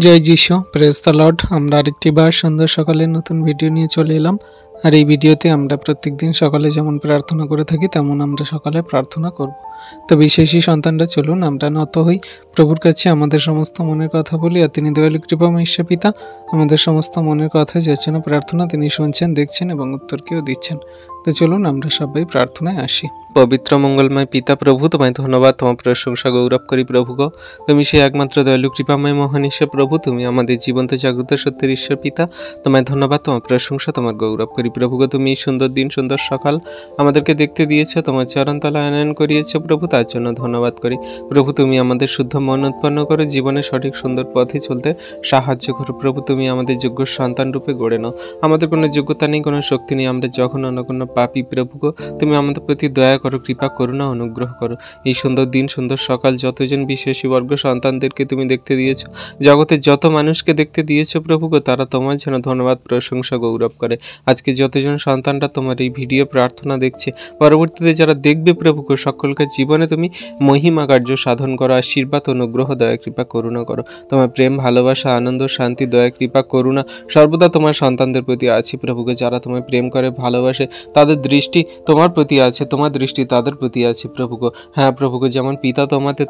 জয় যিশু, praise the Lord. আমরা আরেকটি বার সুন্দর সকালে নতুন ভিডিও নিয়ে চলে এলাম। আর এই ভিডিওতে আমরা প্রত্যেকদিন সকালে যেমন প্রার্থনা করে থাকি তেমন আমরা সকালে প্রার্থনা করব। তো বিশেষই সন্তানরা চলুন আমরা নত হই প্রভুর কাছে, আমাদের সমস্ত মনের কথা বলি। আর তিনি দয়ালু কৃপাময় ঈশ্বর পিতা আমাদের সমস্ত মনের কথা যাচ্ছেন প্রার্থনা তিনি শুনছেন, দেখছেন এবং উত্তরকেও দিচ্ছেন। তো চলুন আমরা সবাই প্রার্থনায় আসি। পবিত্র মঙ্গলময় পিতা প্রভু, তোমায় ধন্যবাদ, তোমার প্রশংসা গৌরব করি প্রভু গো। তুমি সেই একমাত্র দয়ালু কৃপাময় মহান ঈশ্বর প্রভু, তুমি আমাদের জীবন্ত জাগ্রত সত্যের ঈশ্বর পিতা। তোমায় ধন্যবাদ, তোমার প্রশংসা, তোমার গৌরব করি প্রভু গো। তুমি সুন্দর দিন সুন্দর সকাল আমাদেরকে দেখতে দিয়েছো, তোমার চরণতলা আনয়ন করিয়েছো প্রভু, তার জন্য ধন্যবাদ করি প্রভু। তুমি আমাদের শুদ্ধ মন উৎপন্ন করে জীবনে সঠিক সুন্দর পথে চলতে সাহায্য করো প্রভু। তুমি আমাদের যোগ্য সন্তান রূপে গড়ে নাও। আমাদের কোনো যোগ্যতা নেই, কোনো শক্তি নেই, আমরা যখন অন্য পাপী প্রভু গো। তুমি আমাদের প্রতি দয়া করো, কৃপা করুণা অনুগ্রহ করো। এই সুন্দর দিন সুন্দর সকাল যতজন বিশ্বাসী বর্গ সন্তানদেরকে তুমি দেখতে দিয়েছো, জগতের যত মানুষকে দেখতে দিয়েছো প্রভু গো, তারা তোমার যেন ধন্যবাদ প্রশংসা গৌরব করে। আজকে যতজন সন্তানরা তোমার এই ভিডিও প্রার্থনা দেখছে, পরবর্তীতে যারা দেখবে প্রভু গো, সকলকে জীবনে তুমি মহিমা কার্য সাধন করো, আশীর্বাদ অনুগ্রহ দয়া কৃপা করুণা করো। তোমার প্রেম ভালোবাসা আনন্দ শান্তি দয়া কৃপা করুণা সর্বদা তোমার সন্তানদের প্রতি আছে প্রভু গো। যারা তোমায় প্রেম করে ভালোবাসে তাদের দৃষ্টি তোমার প্রতি আছে, তোমার দৃষ্টি তাদের প্রতি আছে প্রভু গো। হ্যাঁ প্রভু গো, যেমন পিতা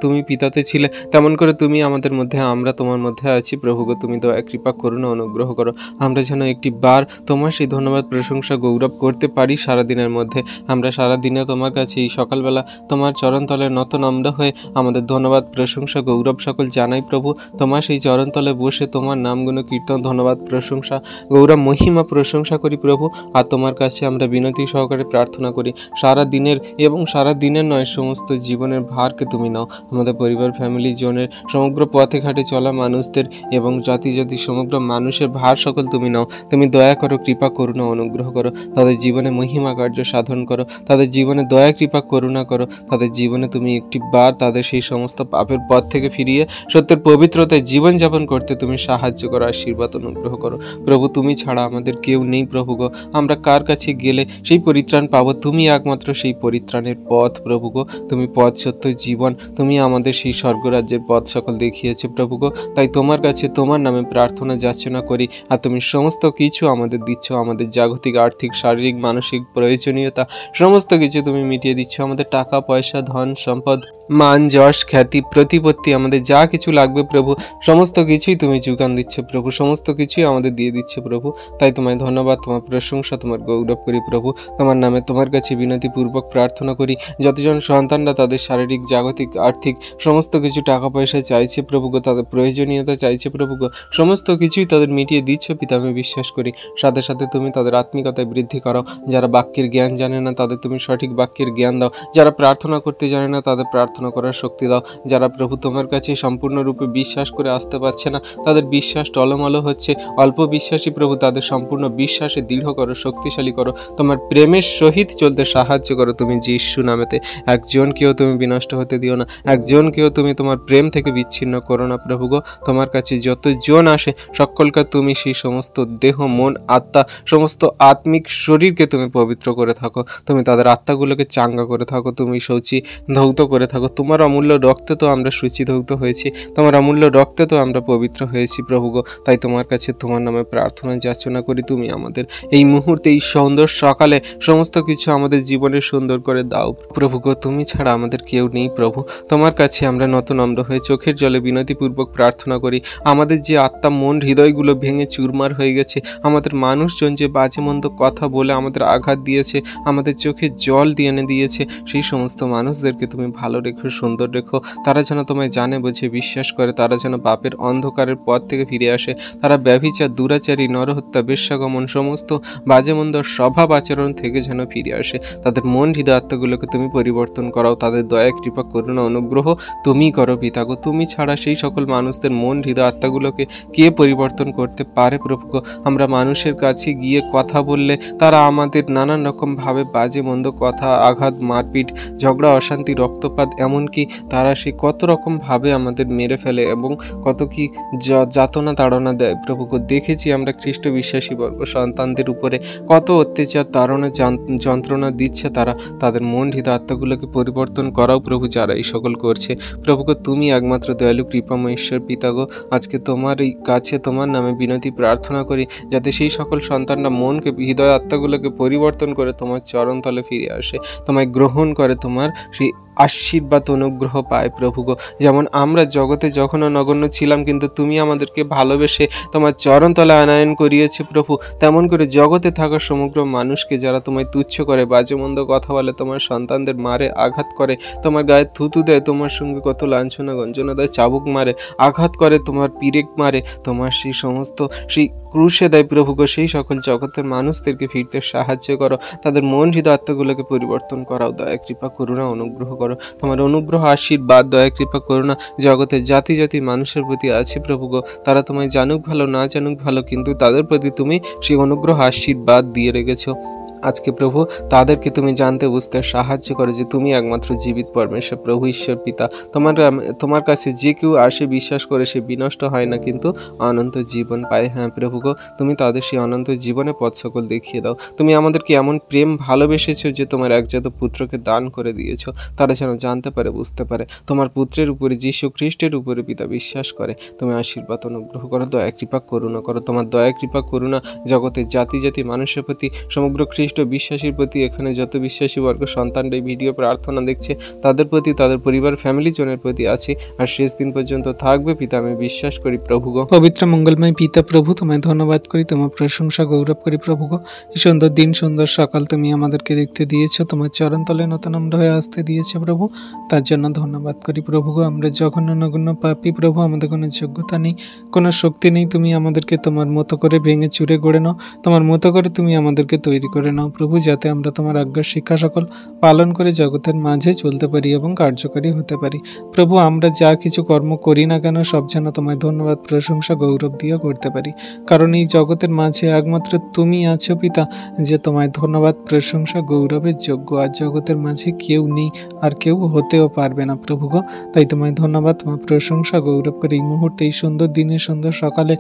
তুমি পিতাতে ছিলে, তেমন করে তুমি আমাদের মধ্যে, আমরা তোমার মধ্যে আছি প্রভু গো। তুমি দয়া কৃপা করুণা অনুগ্রহ করো। আমরা যেন একটি বার তোমার সেই ধন্যবাদ প্রশংসা গৌরব করতে পারি সারাদিনের মধ্যে। আমরা সারাদিনে তোমার কাছে এই সকালবেলা তোমার চরণতলে নত নম্র হয়ে আমাদের ধন্যবাদ প্রশংসা গৌরব সকল জানাই প্রভু। তোমার সেই চরণতলে বসে তোমার নামগুণ কীর্তন ধন্যবাদ প্রশংসা গৌরব মহিমা প্রশংসা করি প্রভু। আর তোমার কাছে আমরা বিনতি সহকারে প্রার্থনা করি, সারা দিনের এবং সারা দিনের নয় সমস্ত জীবনের ভারকে তুমি নাও। আমাদের পরিবার ফ্যামিলি জনের সমগ্র পথে ঘাটে চলা মানুষদের এবং জাতি জাতি সমগ্র মানুষের ভার সকল তুমি নাও। তুমি দয়া করো, কৃপা করুণা অনুগ্রহ করো। তাদের জীবনে মহিমা কার্য সাধন করো, তাদের জীবনে দয়া কৃপা করুণা করো। তাদের জীবনে তুমি একটি বার তাদের সেই সমস্ত পাপের পথ থেকে ফিরিয়ে সত্যের পবিত্রতায় জীবনযাপন করতে তুমি সাহায্য করো, আশীর্বাদ অনুগ্রহ করো প্রভু। তুমি ছাড়া আমাদের কেউ নেই প্রভু গো। আমরা কার কাছে গেলে সেই পরিত্রাণ পাবো? তুমি একমাত্র সেই পরিত্রাণের পথ প্রভু গো। তুমি পথ সত্য জীবন, তুমি আমাদের সেই স্বর্গরাজ্যের পথ সকল দেখিয়েছে প্রভু গো। তাই তোমার কাছে তোমার নামে প্রার্থনা যাচনা করি। আর তুমি সমস্ত কিছু আমাদের দিচ্ছ, আমাদের জাগতিক আর্থিক শারীরিক মানসিক প্রয়োজনীয়তা সমস্ত কিছু তুমি মিটিয়ে দিচ্ছ। আমাদের টাকা পয়সা ধন সম্পদ মান যশ খ্যাতি প্রতিপত্তি আমাদের যা কিছু লাগবে প্রভু, সমস্ত কিছুই তুমি যোগান দিচ্ছে প্রভু, সমস্ত কিছুই আমাদের দিয়ে দিচ্ছে প্রভু। তাই তোমায় ধন্যবাদ, তোমার প্রশংসা তোমার গৌরব করি প্রভু। তোমার নামে তোমার কাছে বিনতিপূর্বক প্রার্থনা করি, যতজন সন্তানরা তাদের শারীরিক জাগতিক আর্থিক সমস্ত কিছু টাকা পয়সা চাইছে প্রভু গো, তাদের প্রয়োজনীয়তা চাইছে প্রভু গো, সমস্ত কিছুই তাদের মিটিয়ে দিচ্ছ পিতা আমি বিশ্বাস করি। সাথে সাথে তুমি তাদের আত্মিকতায় বৃদ্ধি করো। যারা বাক্যের জ্ঞান জানে না তাদের তুমি সঠিক বাক্যের জ্ঞান দাও। যারা প্রার্থনা করতে জানে না তাদের প্রার্থনা করার শক্তি দাও। যারা প্রভু তোমার কাছে সম্পূর্ণরূপে বিশ্বাস করে আসতে পারছে না, তাদের বিশ্বাস টলমল হচ্ছে, অল্প বিশ্বাসী প্রভু, তাদের সম্পূর্ণ বিশ্বাসে দৃঢ় করো, শক্তিশালী করো। তোমার প্রেমের সহিত চলতে সাহায্য করো তুমি যিশু নামেতে। একজনকেও তুমি বিনষ্ট হতে দিও না, একজনকেও তুমি তোমার প্রেম থেকে বিচ্ছিন্ন করো না প্রভু গো। তোমার কাছে যতজন আসে সকলকে তুমি সেই সমস্ত দেহ মন আত্মা সমস্ত আত্মিক শরীরকে তুমি পবিত্র করে থাকো, তুমি তাদের আত্মাগুলোকে চাঙ্গা করে থাকো, তুমি সূচি ধৌত করে থাকো। তোমার অমূল্য রক্তে তো আমরা সূচি ধৌত হয়েছি, তোমার অমূল্য রক্তে তো আমরা পবিত্র হয়েছি প্রভু গো। তাই তোমার কাছে তোমার নামে প্রার্থনা যাচনা করি, তুমি আমাদের এই মুহূর্তে এই সুন্দর সকালে সমস্ত কিছু আমাদের জীবনে সুন্দর করে দাও প্রভু গো। তুমি ছাড়া আমাদের কেউ নেই প্রভু। তোমার কাছে আমরা নত নম্র হয়ে চোখের জলে বিনতিপূর্বক প্রার্থনা করি। আমাদের যে আত্মা মন হৃদয়গুলো ভেঙে চুরমার হয়ে গেছে, আমাদের মানুষজন যে বাজে মন্দ কথা বলে আমাদের আঘাত দিয়েছে, আমাদের চোখে জল দিয়ে এনে দিয়েছে, সেই সমস্ত মানুষদেরকে তুমি ভালো রেখো, সুন্দর রেখো। তারা যেন তোমায় জানে বোঝে বিশ্বাস করে, তারা যেন পাপের অন্ধকারের পথ থেকে ফিরে আসে। তারা ব্যভিচার দুরাচারী নরহত্যা বেশ্যাগমন সমস্ত বাজে মন্দ স্বভাব আচরণ থেকে যেন ফিরে আসে। তাদের মন হৃদয় আত্মাগুলোকে তুমি পরিবর্তন করাও, তাদের দয়া কৃপা করুণা অনুগ্রহ তুমি করো পিতা গো। তুমি ছাড়া সেই সকল মানুষদের মন হৃদয় আত্মাগুলোকে কে পরিবর্তন করতে পারে প্রভু গো। আমরা মানুষের কাছে গিয়ে কথা কথা বললে তারা আমাদের নানান রকমভাবে বাজে মন্দ কথা, আঘাত, মারপিট, ঝগড়া, অশান্তি, রক্তপাত, এমনকি তারা সে কত রকমভাবে আমাদের মেরে ফেলে এবং কত কি যাতনা তাড়না দেয়। প্রভু গো, দেখেছি আমরা খ্রিস্ট বিশ্বাসী বর্গ সন্তানদের উপরে কত অত্যাচার, তাড়না, যন্ত্রণা দিচ্ছে তারা। তাদের মন হৃদয় আত্মাগুলোকে পরিবর্তন করাও প্রভু, যারা এই সকল করছে। প্রভু গো, তুমি একমাত্র দয়ালু কৃপাময় ঈশ্বর পিতা গো, আজকে তোমার এই কাছে তোমার নামে বিনতি প্রার্থনা করি, যাতে সেই সকল সন্তানরা মনকে, হৃদয় আত্মাগুলোকে পরিবর্তন করে তোমার চরণতলে ফিরে আসে, তোমায় গ্রহণ করে, তোমার সেই আশীর্বাদ অনুগ্রহ পায়। প্রভু গো, যেমন আমরা জগতে যখনও নগণ্য ছিলাম, কিন্তু তুমি আমাদেরকে ভালোবেসে তোমার চরণতলে আনয়ন করিয়েছে প্রভু, তেমন করে জগতে থাকা সমগ্র মানুষকে যারা তোমায় তুচ্ছ করে, বাজে মন্দ কথা বলে, তোমার সন্তানদের মারে, আঘাত করে, তোমার গায়ে থুতু দেয়, তোমার সঙ্গে কত লাঞ্ছনা গঞ্জনা দেয়, চাবুক মারে, আঘাত করে, তোমার পিরেক মারে, তোমার সেই সমস্ত সেই ক্রুশে দেয় প্রভু গো, সেই সকল জগতের মানুষদেরকে ফিরতে সাহায্য করো, তাদের মন হৃদয় আত্মাগুলোকে পরিবর্তন করাও। দয়া কৃপা করুণা অনুগ্রহ করো, তোমার অনুগ্রহ আশীর্বাদ দয়া কৃপা করুণা জগতের জাতি জাতি মানুষের প্রতি আছে প্রভু গো। তারা তোমায় জানুক ভালো না জানুক ভালো, কিন্তু তাদের প্রতি তুমি সেই অনুগ্রহ আশীর্বাদ দিয়ে রেখেছো। আজকে প্রভু তাদেরকে তুমি জানতে বুঝতে সাহায্য করো যে তুমি একমাত্র জীবিত পরমেশ্বর, প্রভু ঈশ্বর পিতা। তোমার কাছে যে কেউ আসে বিশ্বাস করে সে বিনষ্ট হয় না, কিন্তু অনন্ত জীবন পায়। হ্যাঁ প্রভু গো, তুমি তাদের সেই অনন্ত জীবনে পথ সকল দেখিয়ে দাও। তুমি আমাদেরকে এমন প্রেম ভালোবেসেছো যে তোমার একজাত পুত্রকে দান করে দিয়েছো, তারা যেন জানতে পারে, বুঝতে পারে তোমার পুত্রের উপরে, যীশু খ্রিস্টের উপরে পিতা বিশ্বাস করে। তুমি আশীর্বাদ অনুগ্রহ করো, দয়া কৃপা করুণা করো, তোমার দয়া কৃপা করুণা জগতের জাতি জাতি মানুষের প্রতি, সমগ্র খ্রিস্ট বিশ্বাসীর প্রতি, এখানে যত বিশ্বাসী বর্গ সন্তানরা এই ভিডিও প্রার্থনা দেখছে তাদের প্রতি, তাদের পরিবার ফ্যামিলি জনের প্রতি আছে, আর শেষ দিন পর্যন্ত থাকবে পিতা, আমি বিশ্বাস করি প্রভু গো। পবিত্র মঙ্গলময় পিতা প্রভু, তোমায় ধন্যবাদ করি, তোমার প্রশংসা গৌরব করি প্রভু গো। এই সুন্দর দিন, সুন্দর সকাল তুমি আমাদেরকে দেখতে দিয়েছো, তোমার চরণতলে নতুন আমরা হয়ে আসতে দিয়েছো প্রভু, তার জন্য ধন্যবাদ করি প্রভু গো। আমরা জঘন্য নগণ্য পাপী প্রভু, আমাদের কোনো যোগ্যতা নেই, কোনো শক্তি নেই, তুমি আমাদেরকে তোমার মতো করে ভেঙে চুরে গড়ে নাও, তোমার মতো করে তুমি আমাদেরকে তৈরি করে নাও প্রভু, যাতে আমরা তোমার আজ্ঞা শিক্ষা সকল পালন করে জগতের মাঝে চলতে পারি এবং কার্যকরী হতে পারি প্রভু। আমরা যা কিছু কর্ম করি না কেন সব যেন তোমায় ধন্যবাদ, প্রশংসা, গৌরব দিয়ে করতে পারি, কারণ এই জগতের মাঝে একমাত্র তুমি আছো পিতা, যে তোমায় ধন্যবাদ, প্রশংসা, গৌরবের যোগ্য। আর জগতের মাঝে কেউ নেই, আর কেউ হতেও পারবে না প্রভু গো। তাই তোমায় ধন্যবাদ, তোমার প্রশংসা, গৌরব করে এই মুহূর্তে, এই সুন্দর দিনে, সুন্দর সকালে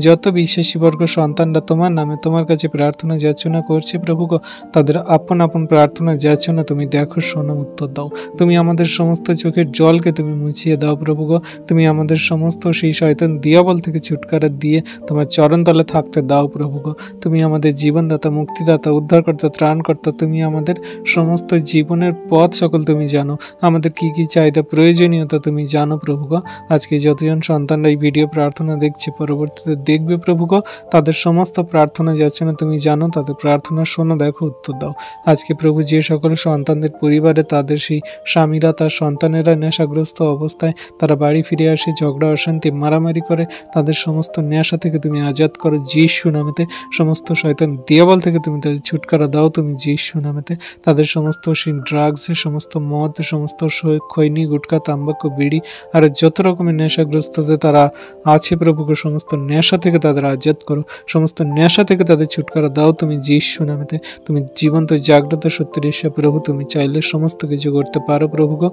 যত বিশ্বাসী বর্গ সন্তানরা তোমার নামে তোমার কাছে প্রার্থনা যাচনা করছে প্রভু গো, তাদের আপন আপন প্রার্থনা যাচনা তুমি দেখো, শোনো, উত্তর দাও। তুমি আমাদের সমস্ত চোখের জলকে তুমি মুছিয়ে দাও প্রভু গো। তুমি আমাদের সমস্ত সেই শয়তান দিয়াবল থেকে ছুটকারা দিয়ে তোমার চরণতলে থাকতে দাও প্রভু গো। তুমি আমাদের জীবনদাতা, মুক্তিদাতা, উদ্ধারকর্তা, ত্রাণকর্তা, তুমি আমাদের সমস্ত জীবনের পথ সকল তুমি জানো, আমাদের কি কি চাহিদা, প্রয়োজনীয়তা তুমি জানো প্রভু গো। আজকে যতজন সন্তানরা এই ভিডিও প্রার্থনা দেখছে, পরবর্তীতে দেখবে প্রভু গো, তাদের সমস্ত প্রার্থনা যাচনা তুমি জানো, তাদের প্রার্থনা শোনো, দেখো, উত্তর দাও। আজকে প্রভু যে সকল সন্তানদের পরিবারে তাদের সেই স্বামীরা, তার সন্তানেরা নেশাগ্রস্ত অবস্থায় তারা বাড়ি ফিরে আসে, ঝগড়া, অশান্তি, মারামারি করে, তাদের সমস্ত নেশা থেকে তুমি আজাদ করো যীশু নামেতে। সমস্ত শয়তান দিয়াবল থেকে তুমি তাদের ছুটকারা দাও তুমি যীশু নামেতে। তাদের সমস্ত সেই ড্রাগস, সমস্ত মদ, সমস্ত খৈনি, গুটকা, তাম্বাকু, বিড়ি আর যত রকমের নেশাগ্রস্ততে তারা আছে প্রভুকে, সমস্ত নেশা থেকে তাদের আজাদ করো, সমস্ত নেশা থেকে তাদের ছুটকারা দাও তুমি যীশু নামেতে। তুমি জীবন্ত জাগ্রত সত্যের ঈশ্বর প্রভু, তুমি চাইলে সমস্ত কিছু করতে পারো প্রভু গো।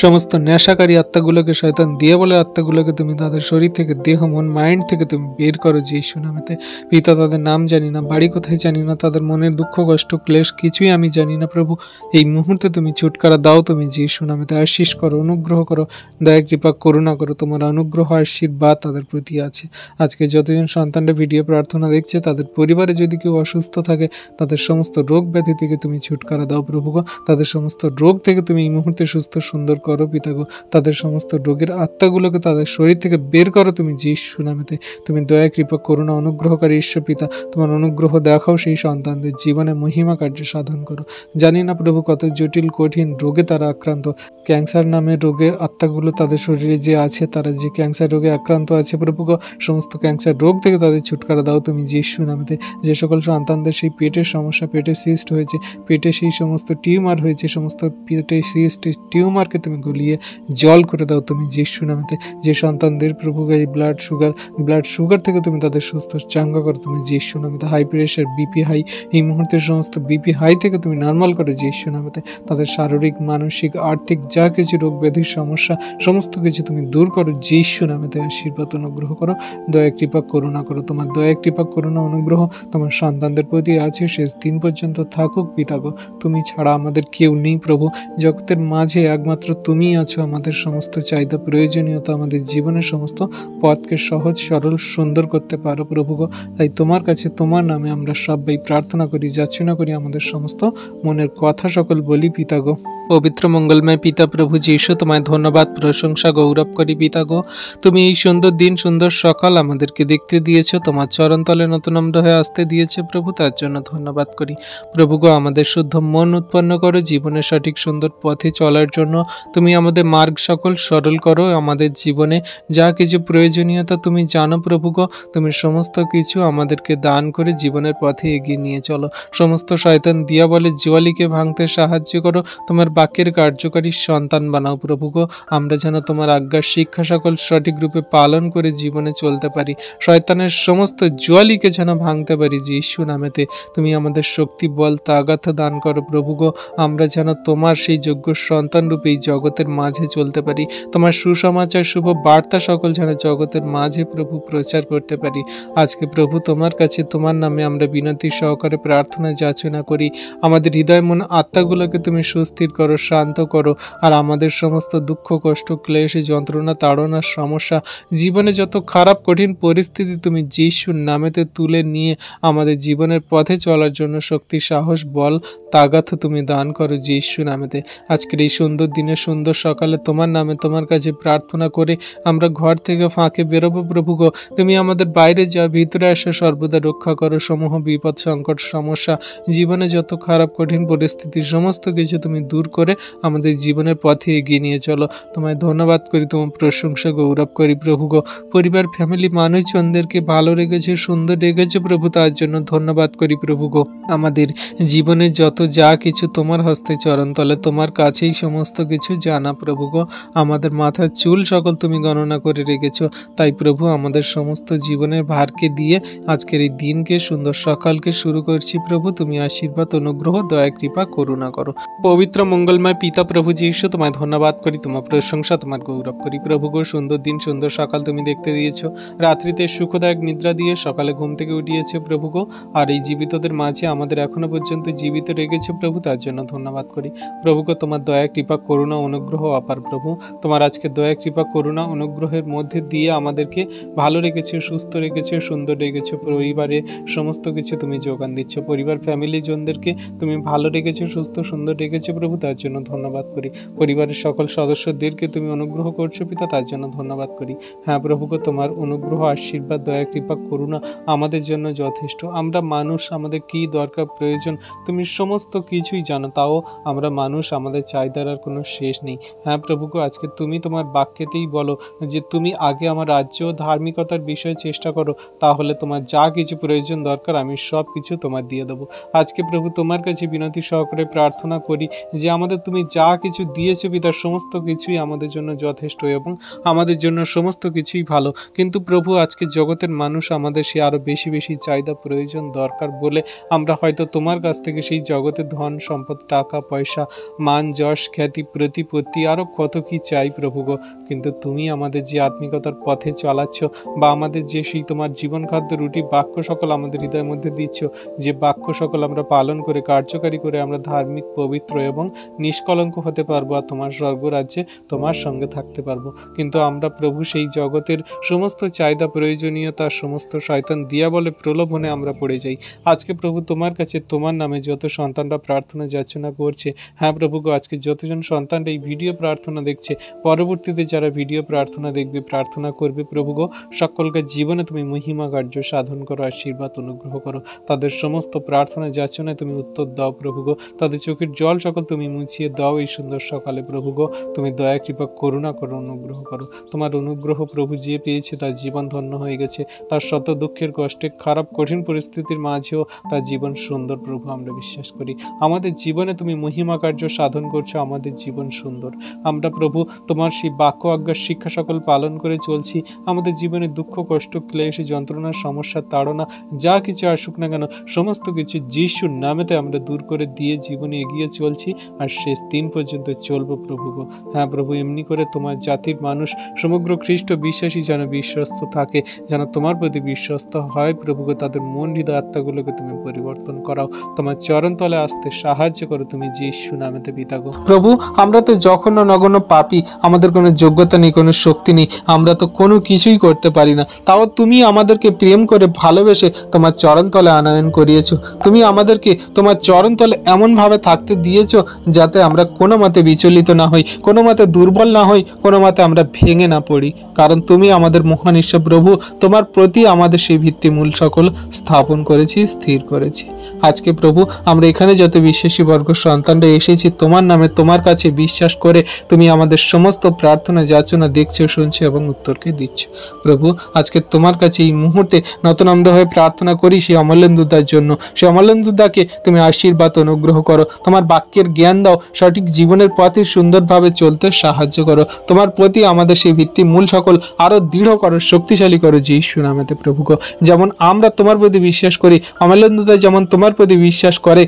সমস্ত নেশাকারী আত্মাগুলোকে, শয়তান দিয়াবলের আত্মাগুলোকে তুমি তাদের শরীর থেকে, দেহ, মন, মাইন্ড থেকে তুমি বের করো যীশু নামেতে। পিতা, তাদের নাম জানি না, বাড়ি কোথায় জানি না, তাদের মনের দুঃখ, কষ্ট, ক্লেশ কিছুই আমি জানি না প্রভু। এই মুহূর্তে তুমি ছুটকারা দাও তুমি যীশু নামেতে। আশীষ করো, অনুগ্রহ করো, দয়া কৃপা করুণা করো, তোমার অনুগ্রহ আশীর্বাদ তাদের প্রতি আছে। আজকে যতজন সন্তানরা ভিডিও প্রার্থনা দেখছে, তাদের পরিবারে যদি কেউ অসুস্থ থাকে, তাদের সমস্ত রোগ ব্যাধি থেকে তুমি ছুটকারা দাও প্রভু গো। তাদের সমস্ত রোগ থেকে তুমি এই মুহূর্তে সুস্থ সুন্দর করো পিতা গো। তাদের সমস্ত রোগের আত্মাগুলোকে তাদের শরীর থেকে বের করো তুমি যীশু নামেতে। তুমি দয়া কৃপা করুণা অনুগ্রহকারী ঈশ্বর পিতা, তোমার অনুগ্রহ দেখাও সেই সন্তানদের জীবনে, মহিমা কার্য সাধন করো। জানি না প্রভু কত জটিল কঠিন রোগে তারা আক্রান্ত, ক্যান্সার নামের রোগের আত্মাগুলো তাদের শরীরে যে আছে, তারা যে ক্যান্সার রোগে আক্রান্ত আছে প্রভু গো, সমস্ত ক্যান্সার রোগ থেকে তাদের ছুটকারা দাও তুমি যীশু নামেতে। যে সকল সন্তানদের সেই পেটের সমস্যা সমস্যা, পেটে সিস্ট হয়েছে, পেটে সেই সমস্ত টিউমার হয়েছে, সমস্ত পেটে সিস্ট টিউমারকে তুমি গলিয়ে জল করে দাও তুমি যিশু নামেতে। যে সন্তানদের প্রভু এই ব্লাড সুগার থেকে তুমি তাদের সুস্থ চাঙ্গা করো তুমি যিশু নামেতে। হাই প্রেশার, বিপি হাই, এই মুহূর্তের সমস্ত বিপি হাই থেকে তুমি নর্মাল করো যিশু নামেতে। তাদের শারীরিক, মানসিক, আর্থিক যা কিছু রোগ ব্যাধির সমস্যা সমস্ত কিছু তুমি দূর করো যিশু নামেতে। আশীর্বাদ অনুগ্রহ করো, দয়া কৃপা করুণা করো। তোমার দয়া কৃপা করুণা অনুগ্রহ তোমার সন্তানদের প্রতি আছে, শেষ দিন পর্যন্ত থাকুক পিতাগো। তুমি ছাড়া আমাদের কেউ নেই প্রভু, জগতের মাঝে একমাত্র তুমি আছো। আমাদের সমস্ত চাহিদা, প্রয়োজনীয়তা, আমাদের জীবনের সমস্ত পথকে সহজ, সরল, সুন্দর করতে পারো প্রভু গো। তাই তোমার কাছে, তোমার নামে আমরা সবাই প্রার্থনা করি, যাচনা করি, আমাদের সমস্ত মনের কথা সকল বলি পিতাগো। পবিত্র মঙ্গলময় পিতা প্রভু যিশু, তোমায় ধন্যবাদ, প্রশংসা, গৌরব করি পিতাগো। তুমি এই সুন্দর দিন, সুন্দর সকাল আমাদেরকে দেখতে দিয়েছো, তোমার চরণতলে নতুন নম্র হয়ে আসতে দিয়েছে প্রভু, তার জন্য ধন্যবাদ করি প্রভু গো। আমাদের শুদ্ধ মন উৎপন্ন করো, জীবনের সঠিক সুন্দর পথে চলার জন্য তুমি আমাদের মার্গ সকল সরল করো। আমাদের জীবনে যা কিছু প্রয়োজনীয়তা তুমি জানো প্রভু গো, তুমি সমস্ত কিছু আমাদেরকে দান করে জীবনের পথে এগিয়ে নিয়ে চলো। সমস্ত শয়তান দিয়া বলে জুয়ালিকে ভাঙতে সাহায্য করো, তোমার বাক্যের কার্যকারী সন্তান বানাও প্রভু গো। আমরা যেন তোমার আজ্ঞার শিক্ষা সকল সঠিক রূপে পালন করে জীবনে চলতে পারি, শয়তানের সমস্ত জুয়ালিকে যেন ভাঙতে পারি যিশু নামেতে। তুমি আমাদের শক্তি, বল, তাগাত দান করো প্রভু গো। আমরা যেন তোমার সেই যোগ্য সন্তান রূপে এই জগতের মাঝে চলতে পারি, তোমার সুসমাচার, শুভ বার্তা সকল যেন জগতের মাঝে প্রভু প্রচার করতে পারি। আজকে প্রভু তোমার কাছে, তোমার নামে আমরা বিনতি সহকারে প্রার্থনা যাচনা করি। আমাদের হৃদয়, মন, আত্মাগুলোকে তুমি সুস্থির করো, শান্ত করো। আর আমাদের সমস্ত দুঃখ, কষ্ট, ক্লেশ, যন্ত্রণা, তাড়না, সমস্যা, জীবনে যত খারাপ কঠিন পরিস্থিতি তুমি যিশুর নামেতে তুলে নিয়ে আমাদের জীবনের পথে চলার জন্য শক্তি, সাহস, বল, তাগাত তুমি দান করো যিশু নামেতে। আজকের এই সুন্দর দিনে, সুন্দর সকালে তোমার নামে, তোমার কাছে প্রার্থনা করে আমরা ঘর থেকে ফাঁকে বেরোবো প্রভু গো। তুমি আমাদের বাইরে যাও, ভিতরে আসে, সর্বদা রক্ষা করো। সমূহ বিপদ, সংকট, সমস্যা, জীবনে যত খারাপ কঠিন পরিস্থিতি সমস্ত কিছু তুমি দূর করে আমাদের জীবনের পথে এগিয়ে নিয়ে চলো। তোমায় ধন্যবাদ করি, তোমার প্রশংসা, গৌরব করি প্রভু গো। পরিবার, ফ্যামিলি, মানুষজনদেরকে ভালো রেখেছে, সুন্দর রেখেছে প্রভু, তার জন্য ধন্যবাদ করি প্রভু গো। আমাদের জীবনে যত যা কিছু তোমার হস্তে চরণতলে, তোমার কাছেই সমস্ত কিছু জানা প্রভু গো। আমাদের মাথার চুল সকল তুমি গণনা করে রেখেছো, তাই প্রভু আমাদের সমস্ত জীবনের ভারকে দিয়ে আজকের এই দিনকে, সুন্দর সকালকে শুরু করছি প্রভু। তুমি আশীর্বাদ, অনুগ্রহ, দয়া, কৃপা, করুণা করো। পবিত্র মঙ্গলময় পিতা প্রভু যিশু, তোমায় ধন্যবাদ করি, তোমার প্রশংসা, তোমার গৌরব করি প্রভু গো। সুন্দর দিন, সুন্দর সকাল তুমি দেখতে দিয়েছো, রাত্রিতে সুখদায়ক নিদ্রা দিয়ে সকালে ঘুম থেকে উঠিয়েছে প্রভু গো। আর এই জীবিতদের মাঝে আমাদের এখনো পর্যন্ত জীবিত রেখেছে প্রভু, তার জন্য ধন্যবাদ করি প্রভু গো। তোমার দয়া, কৃপা, করুণা, অনুগ্রহ অপার প্রভু। তোমার আজকে দয়া, কৃপা, করুণা, অনুগ্রহের মধ্যে দিয়ে আমাদেরকে ভালো রেখেছে, সুস্থ রেখেছে, সুন্দর রেখেছে। পরিবারে সমস্ত কিছু তুমি যোগান দিচ্ছ, পরিবার, ফ্যামিলি জনদেরকে তুমি ভালো রেখেছো, সুস্থ, সুন্দর রেখেছে প্রভু, তার জন্য ধন্যবাদ করি। পরিবারের সকল সদস্যদেরকে তুমি অনুগ্রহ করছো পিতা, তার জন্য ধন্যবাদ করি। হ্যাঁ প্রভু গো, তোমার অনুগ্রহ, আশীর্বাদ, দয়া, কৃপা, করুণা আমাদের জন্য যথেষ্ট। আমরা মানুষ, আমাদের কি দরকার, প্রয়োজন তুমি সমস্ত কিছুই জানো, তাও আমরা মানুষ, আমাদের চাহিদার আর কোনো শেষ নেই। হ্যাঁ প্রভু গো, আজকে তুমি তোমার বাক্যেতেই বলো যে তুমি আগে আমার রাজ্য ও ধার্মিকতার বিষয়ে চেষ্টা করো, তাহলে তোমার যা কিছু প্রয়োজন দরকার আমি সব কিছু তোমার দিয়ে দেবো। আজকে প্রভু তোমার কাছে বিনতি সহকারে প্রার্থনা করি যে আমাদের তুমি যা কিছু দিয়েছো পিতার সমস্ত কিছুই আমাদের জন্য যথেষ্ট এবং আমাদের জন্য সমস্ত কিছুই ভালো। কিন্তু প্রভু আজকে জগতের মানুষ আমাদের সে আরও বেশি বেশি চাহিদা, প্রয়োজন, দরকার বলে আমরা হয়তো তোমার কাছ থেকে সেই জগতের ধন সম্পদ, টাকা পয়সা, মান, যশ, খ্যাতি, প্রতিপত্তি, আরও কত কি চাই প্রভু গো। কিন্তু তুমি আমাদের যে আত্মিকতার পথে চালাচ্ছ বা আমাদের যে সেই তোমার জীবন খাদ্য রুটি বাক্য সকল আমাদের হৃদয়ের মধ্যে দিচ্ছ, যে বাক্য সকল আমরা পালন করে কার্যকারী করে আমরা ধার্মিক, পবিত্র এবং নিষ্কলঙ্ক হতে পারবো আর তোমার স্বর্গরাজ্যে তোমার সঙ্গে থাকতে পারবো। কিন্তু আমরা প্রভু সেই জগতের সমস্ত চাহিদা, প্রয়োজনীয়তা, সমস্ত শয়তান দিয়া বলে প্রলোভনে আমরা পড়ে যাই। আজকে প্রভু তোমার কাছে, তোমার নামে যত সন্তানরা প্রার্থনা যাচনা করছে, হ্যাঁ প্রভু গো, আজকে যতজন সন্তানরা এই ভিডিও প্রার্থনা দেখছে, পরবর্তীতে যারা ভিডিও প্রার্থনা দেখবে, প্রার্থনা করবে প্রভু গো, সকলকে জীবনে তুমি মহিমা কার্য সাধন করো, আশীর্বাদ, অনুগ্রহ করো। তাদের সমস্ত প্রার্থনা যাচনায় তুমি উত্তর দাও প্রভু গো। তাদের চোখের জল সকল তুমি মুছিয়ে দাও এই সুন্দর সকালে প্রভু গো। তুমি দয়া, কৃপা, করুণা করো, অনুগ্রহ করো। তোমার অনুগ্রহ প্রভু যে পেয়েছে তার জীবন ধন্য হয়ে গেছে। তার শত দুঃখের, কষ্টে, খারাপ কঠিন পরিস্থিতির মাঝেও তার জীবন জীবন সুন্দর প্রভু, আমরা বিশ্বাস করি আমাদের জীবনে তুমি মহিমা কার্য সাধন করছো, আমাদের জীবন সুন্দর। আমরা প্রভু তোমার সেই বাক্য আজ্ঞার শিক্ষা সকল পালন করে চলছি। আমাদের জীবনে দুঃখ, কষ্ট, ক্লেশ, যন্ত্রণা, সমস্যা, তাড়না যা কিছু আসুক না কেন সমস্ত কিছু যিশুর নামেতে আমরা দূর করে দিয়ে জীবনে এগিয়ে চলছি আর শেষ দিন পর্যন্ত চলবো প্রভু গো। হ্যাঁ প্রভু, এমনি করে তোমার জাতির মানুষ সমগ্র খ্রিস্ট বিশ্বাসী যেন বিশ্বস্ত থাকে, যেন তোমার প্রতি বিশ্বস্ত হয় প্রভু গো। তাদের মন হৃদয় আত্মাগুলোকে তুমি পরিবর্তন করাও, তোমার চরণ তলে আসতে সাহায্য করো তুমি যিশু নামেতে পিতা গো। প্রভু, আমরা তো জঘন্য নগণ্য পাপী, আমাদের কোনো যোগ্যতা নেই, কোনো শক্তি নেই, আমরা তো কোনো কিছুই করতে পারি না। তাও তুমি আমাদেরকে প্রেম করে ভালোবেসে তোমার চরণ তলে আনয়ন করিয়েছো। তুমি আমাদেরকে তোমার চরণ তলে এমনভাবে থাকতে দিয়েছো যাতে আমরা কোনো মতে বিচলিত না হই, কোনো মতে দুর্বল না হই, কোনো মতে আমরা ভেঙে না পড়ি, কারণ তুমি আমাদের মহান ঈশ্বর প্রভু। তোমার প্রতি আমাদের সেই ভিত্তিমূল সকল স্থাপন করেছি, স্থির করেছি। আজকে প্রভু আমরা এখানে যত বিশ্বাসী বর্গ সন্তানরা এসেছি তোমার নামে, তোমার কাছে বিশ্বাস করে তুমি আমাদের সমস্ত প্রার্থনা যাচনা দেখছো, শুনছো এবং উত্তরকে দিচ্ছ প্রভু। আজকে তোমার কাছে এই মুহূর্তে নতনম্র হয়ে প্রার্থনা করি সেই অমলেন্দুদার জন্য। সেই অমলেন্দুদাকে তুমি আশীর্বাদ অনুগ্রহ করো, তোমার বাক্যের জ্ঞান দাও, সঠিক জীবনের পথে সুন্দরভাবে চলতে সাহায্য করো। তোমার প্রতি আমাদের সেই ভিত্তি মূল সকল আরো দৃঢ় করো, শক্তিশালী করো যিশু নামেতে প্রভু গো। যেমন আমরা তোমার প্রতি বিশ্বাস করি, অমলেন্দুদা যেমন তোমার প্রতি বিশ্বাস করে,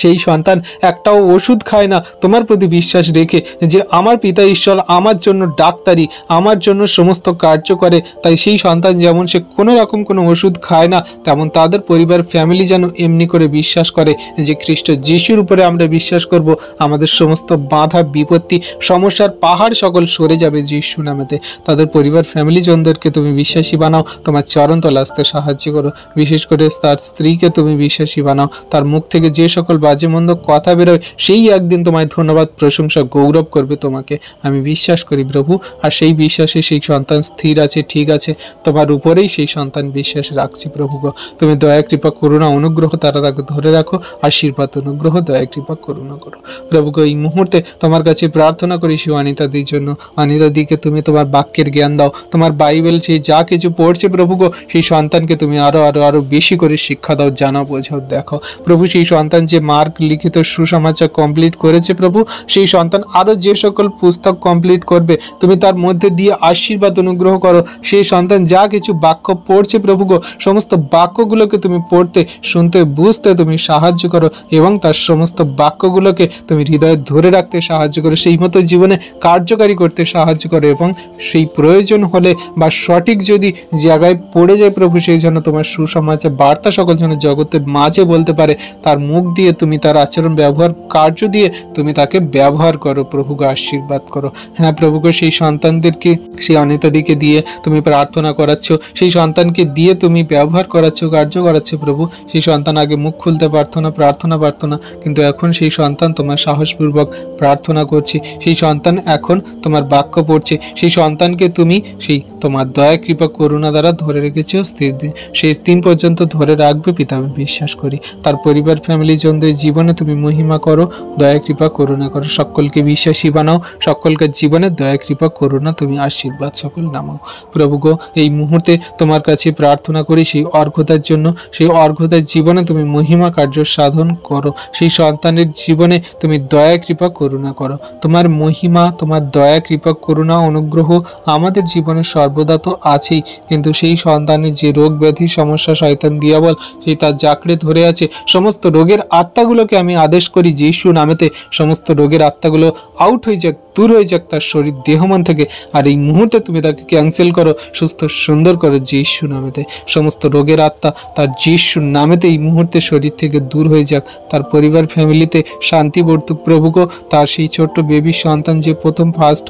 সেই সন্তান একটাও ওষুধ খায় না তোমার প্রতি বিশ্বাস রেখে, যে আমার পিতা ঈশ্বর আমার জন্য ডাক্তারি, আমার জন্য সমস্ত কার্য করে, তাই সেই সন্তান যেমন সে কোনো রকম কোনো ওষুধ খায় না, তেমন তাদের পরিবার ফ্যামিলি যেন এমনি করে বিশ্বাস করে যে খ্রিস্ট যিশুর উপরে আমরা বিশ্বাস করব, আমাদের সমস্ত বাধা বিপত্তি সমস্যার পাহাড় সকল সরে যাবে যিশু নামেতে। তাদের পরিবার ফ্যামিলি জনদেরকে তুমি বিশ্বাসী বানাও, তোমার চরণ তলে আসতে সাহায্য করো। বিশেষ করে তার স্ত্রীকে তুমি বিশ্বাসী বানাও, তার মুখ থেকে যে সকল বাজে মন্দ কথা বেরোয় সেই একদিন তোমায় ধন্যবাদ, প্রশংসা, গৌরব করবে তোমাকে, আমি বিশ্বাস করি প্রভু। আর সেই বিশ্বাসে সেই সন্তান স্থির আছে, ঠিক আছে, তোমার উপরেই সেই সন্তান বিশ্বাস রাখছে প্রভু গো। তুমি দয়া কৃপা করুণা অনুগ্রহ তারা তাকে ধরে রাখো, আশীর্বাদ অনুগ্রহ দয়া কৃপা করুণা করো প্রভু গো। এই মুহূর্তে তোমার কাছে প্রার্থনা করি সেই অনিতাদির জন্য। অনিতাদিকে তুমি তোমার বাক্যের জ্ঞান দাও, তোমার বাইবেল সেই যা কিছু পড়ছে প্রভু গো, সেই সন্তানকে তুমি আরো আরো আরো বেশি করে শিক্ষা দাও, জানাও, বোঝাও, দেখো প্রভু। সেই সন্তান যে মার্ক লিখিত সুসমাচার কমপ্লিট করেছে প্রভু, সেই সন্তান আরো যে সকল পুস্তক কমপ্লিট করবে তুমি তার মধ্যে দিয়ে আশীর্বাদ অনুগ্রহ করো। সেই সন্তান যা কিছু বাক্য পড়ছে প্রভু গো, সমস্ত বাক্যগুলোকে তুমি পড়তে, শুনতে, বুঝতে তুমি সাহায্য করো এবং তার সমস্ত বাক্যগুলোকে তুমি হৃদয়ে ধরে রাখতে সাহায্য করো, সেই মতো জীবনে কার্যকারী করতে সাহায্য করো এবং সেই প্রয়োজন হলে বা সঠিক যদি জায়গায় পড়ে যায় প্রভু, সেই জন্য তোমার সুসমাচার বার্তা সকল যেন জগতের মাঝে বলতে পারে, তার মুখ দিয়ে তুমি তার আচরণ ব্যবহার কার্য দিয়ে তুমি তাকে ব্যবহার করো প্রভুকে, আশীর্বাদ করো। হ্যাঁ প্রভুকে, সেই সন্তানদেরকে সেই অনিতাদিকে দিয়ে তুমি প্রার্থনা করাচ্ছ, সেই সন্তানকে দিয়ে তুমি ব্যবহার করাচ্ছ, কার্য করাচ্ছ প্রভু। সেই সন্তান আগে মুখ খুলতে পারতো না, প্রার্থনা, কিন্তু এখন সেই সন্তান তোমার সাহসপূর্বক প্রার্থনা করছে, সেই সন্তান এখন তোমার বাক্য পড়ছে, সেই সন্তানকে তুমি সেই তোমার দয়া কৃপা করুণা দ্বারা ধরে রেখেছো, সেই দিন পর্যন্ত ধরে রাখবে পিতা, আমি বিশ্বাস করি। তার পরিবার ফ্যামিলি জনদের জীবনে তুমি মহিমা করো, দয়া কৃপা করুণা করো, সকলকে বিশ্বাসী বানাও, সকলকে জীবনে দয়া কৃপা করুণা তুমি আশীর্বাদ সকল নামাও প্রভু গো। এই মুহূর্তে তোমার কাছে প্রার্থনা করি সেই অর্ঘতার জন্য, সেই অর্ঘতার জীবনে তুমি মহিমা কার্য সাধন করো, সেই সন্তানের জীবনে তুমি দয়া কৃপা করুণা করো। তোমার মহিমা, তোমার দয়া কৃপা করুণা অনুগ্রহ আমাদের জীবনে সর্বদা তো আছেই, কিন্তু সেই সন্তানের যে রোগ ব্যাধি সমস্যা শয়তান দিয়াবল সেই তার জাকড়ে ধরে আছে, সমস্ত রোগের আত্মাগুলোকে আমি আদেশ করি যিশু নামেতে, সমস্ত রোগের আত্মাগুলো আউট হয়ে যাক, দূর হয়ে যাক তার শরীর দেহ মন থেকে। আর এই মুহূর্তে তুমি তাকে ক্যান্সেল করো, সুস্থ সুন্দর করো যিশু নামেতে। সমস্ত রোগের আত্মা তার যিশু নামেতে এই মুহূর্তে শরীর থেকে দূর হয়ে যাক, তার পরিবার ফ্যামিলিতে শান্তি বর্তুক প্রভু গো। তার সেই ছোট্ট বেবি সন্তান যে প্রথম ফার্স্ট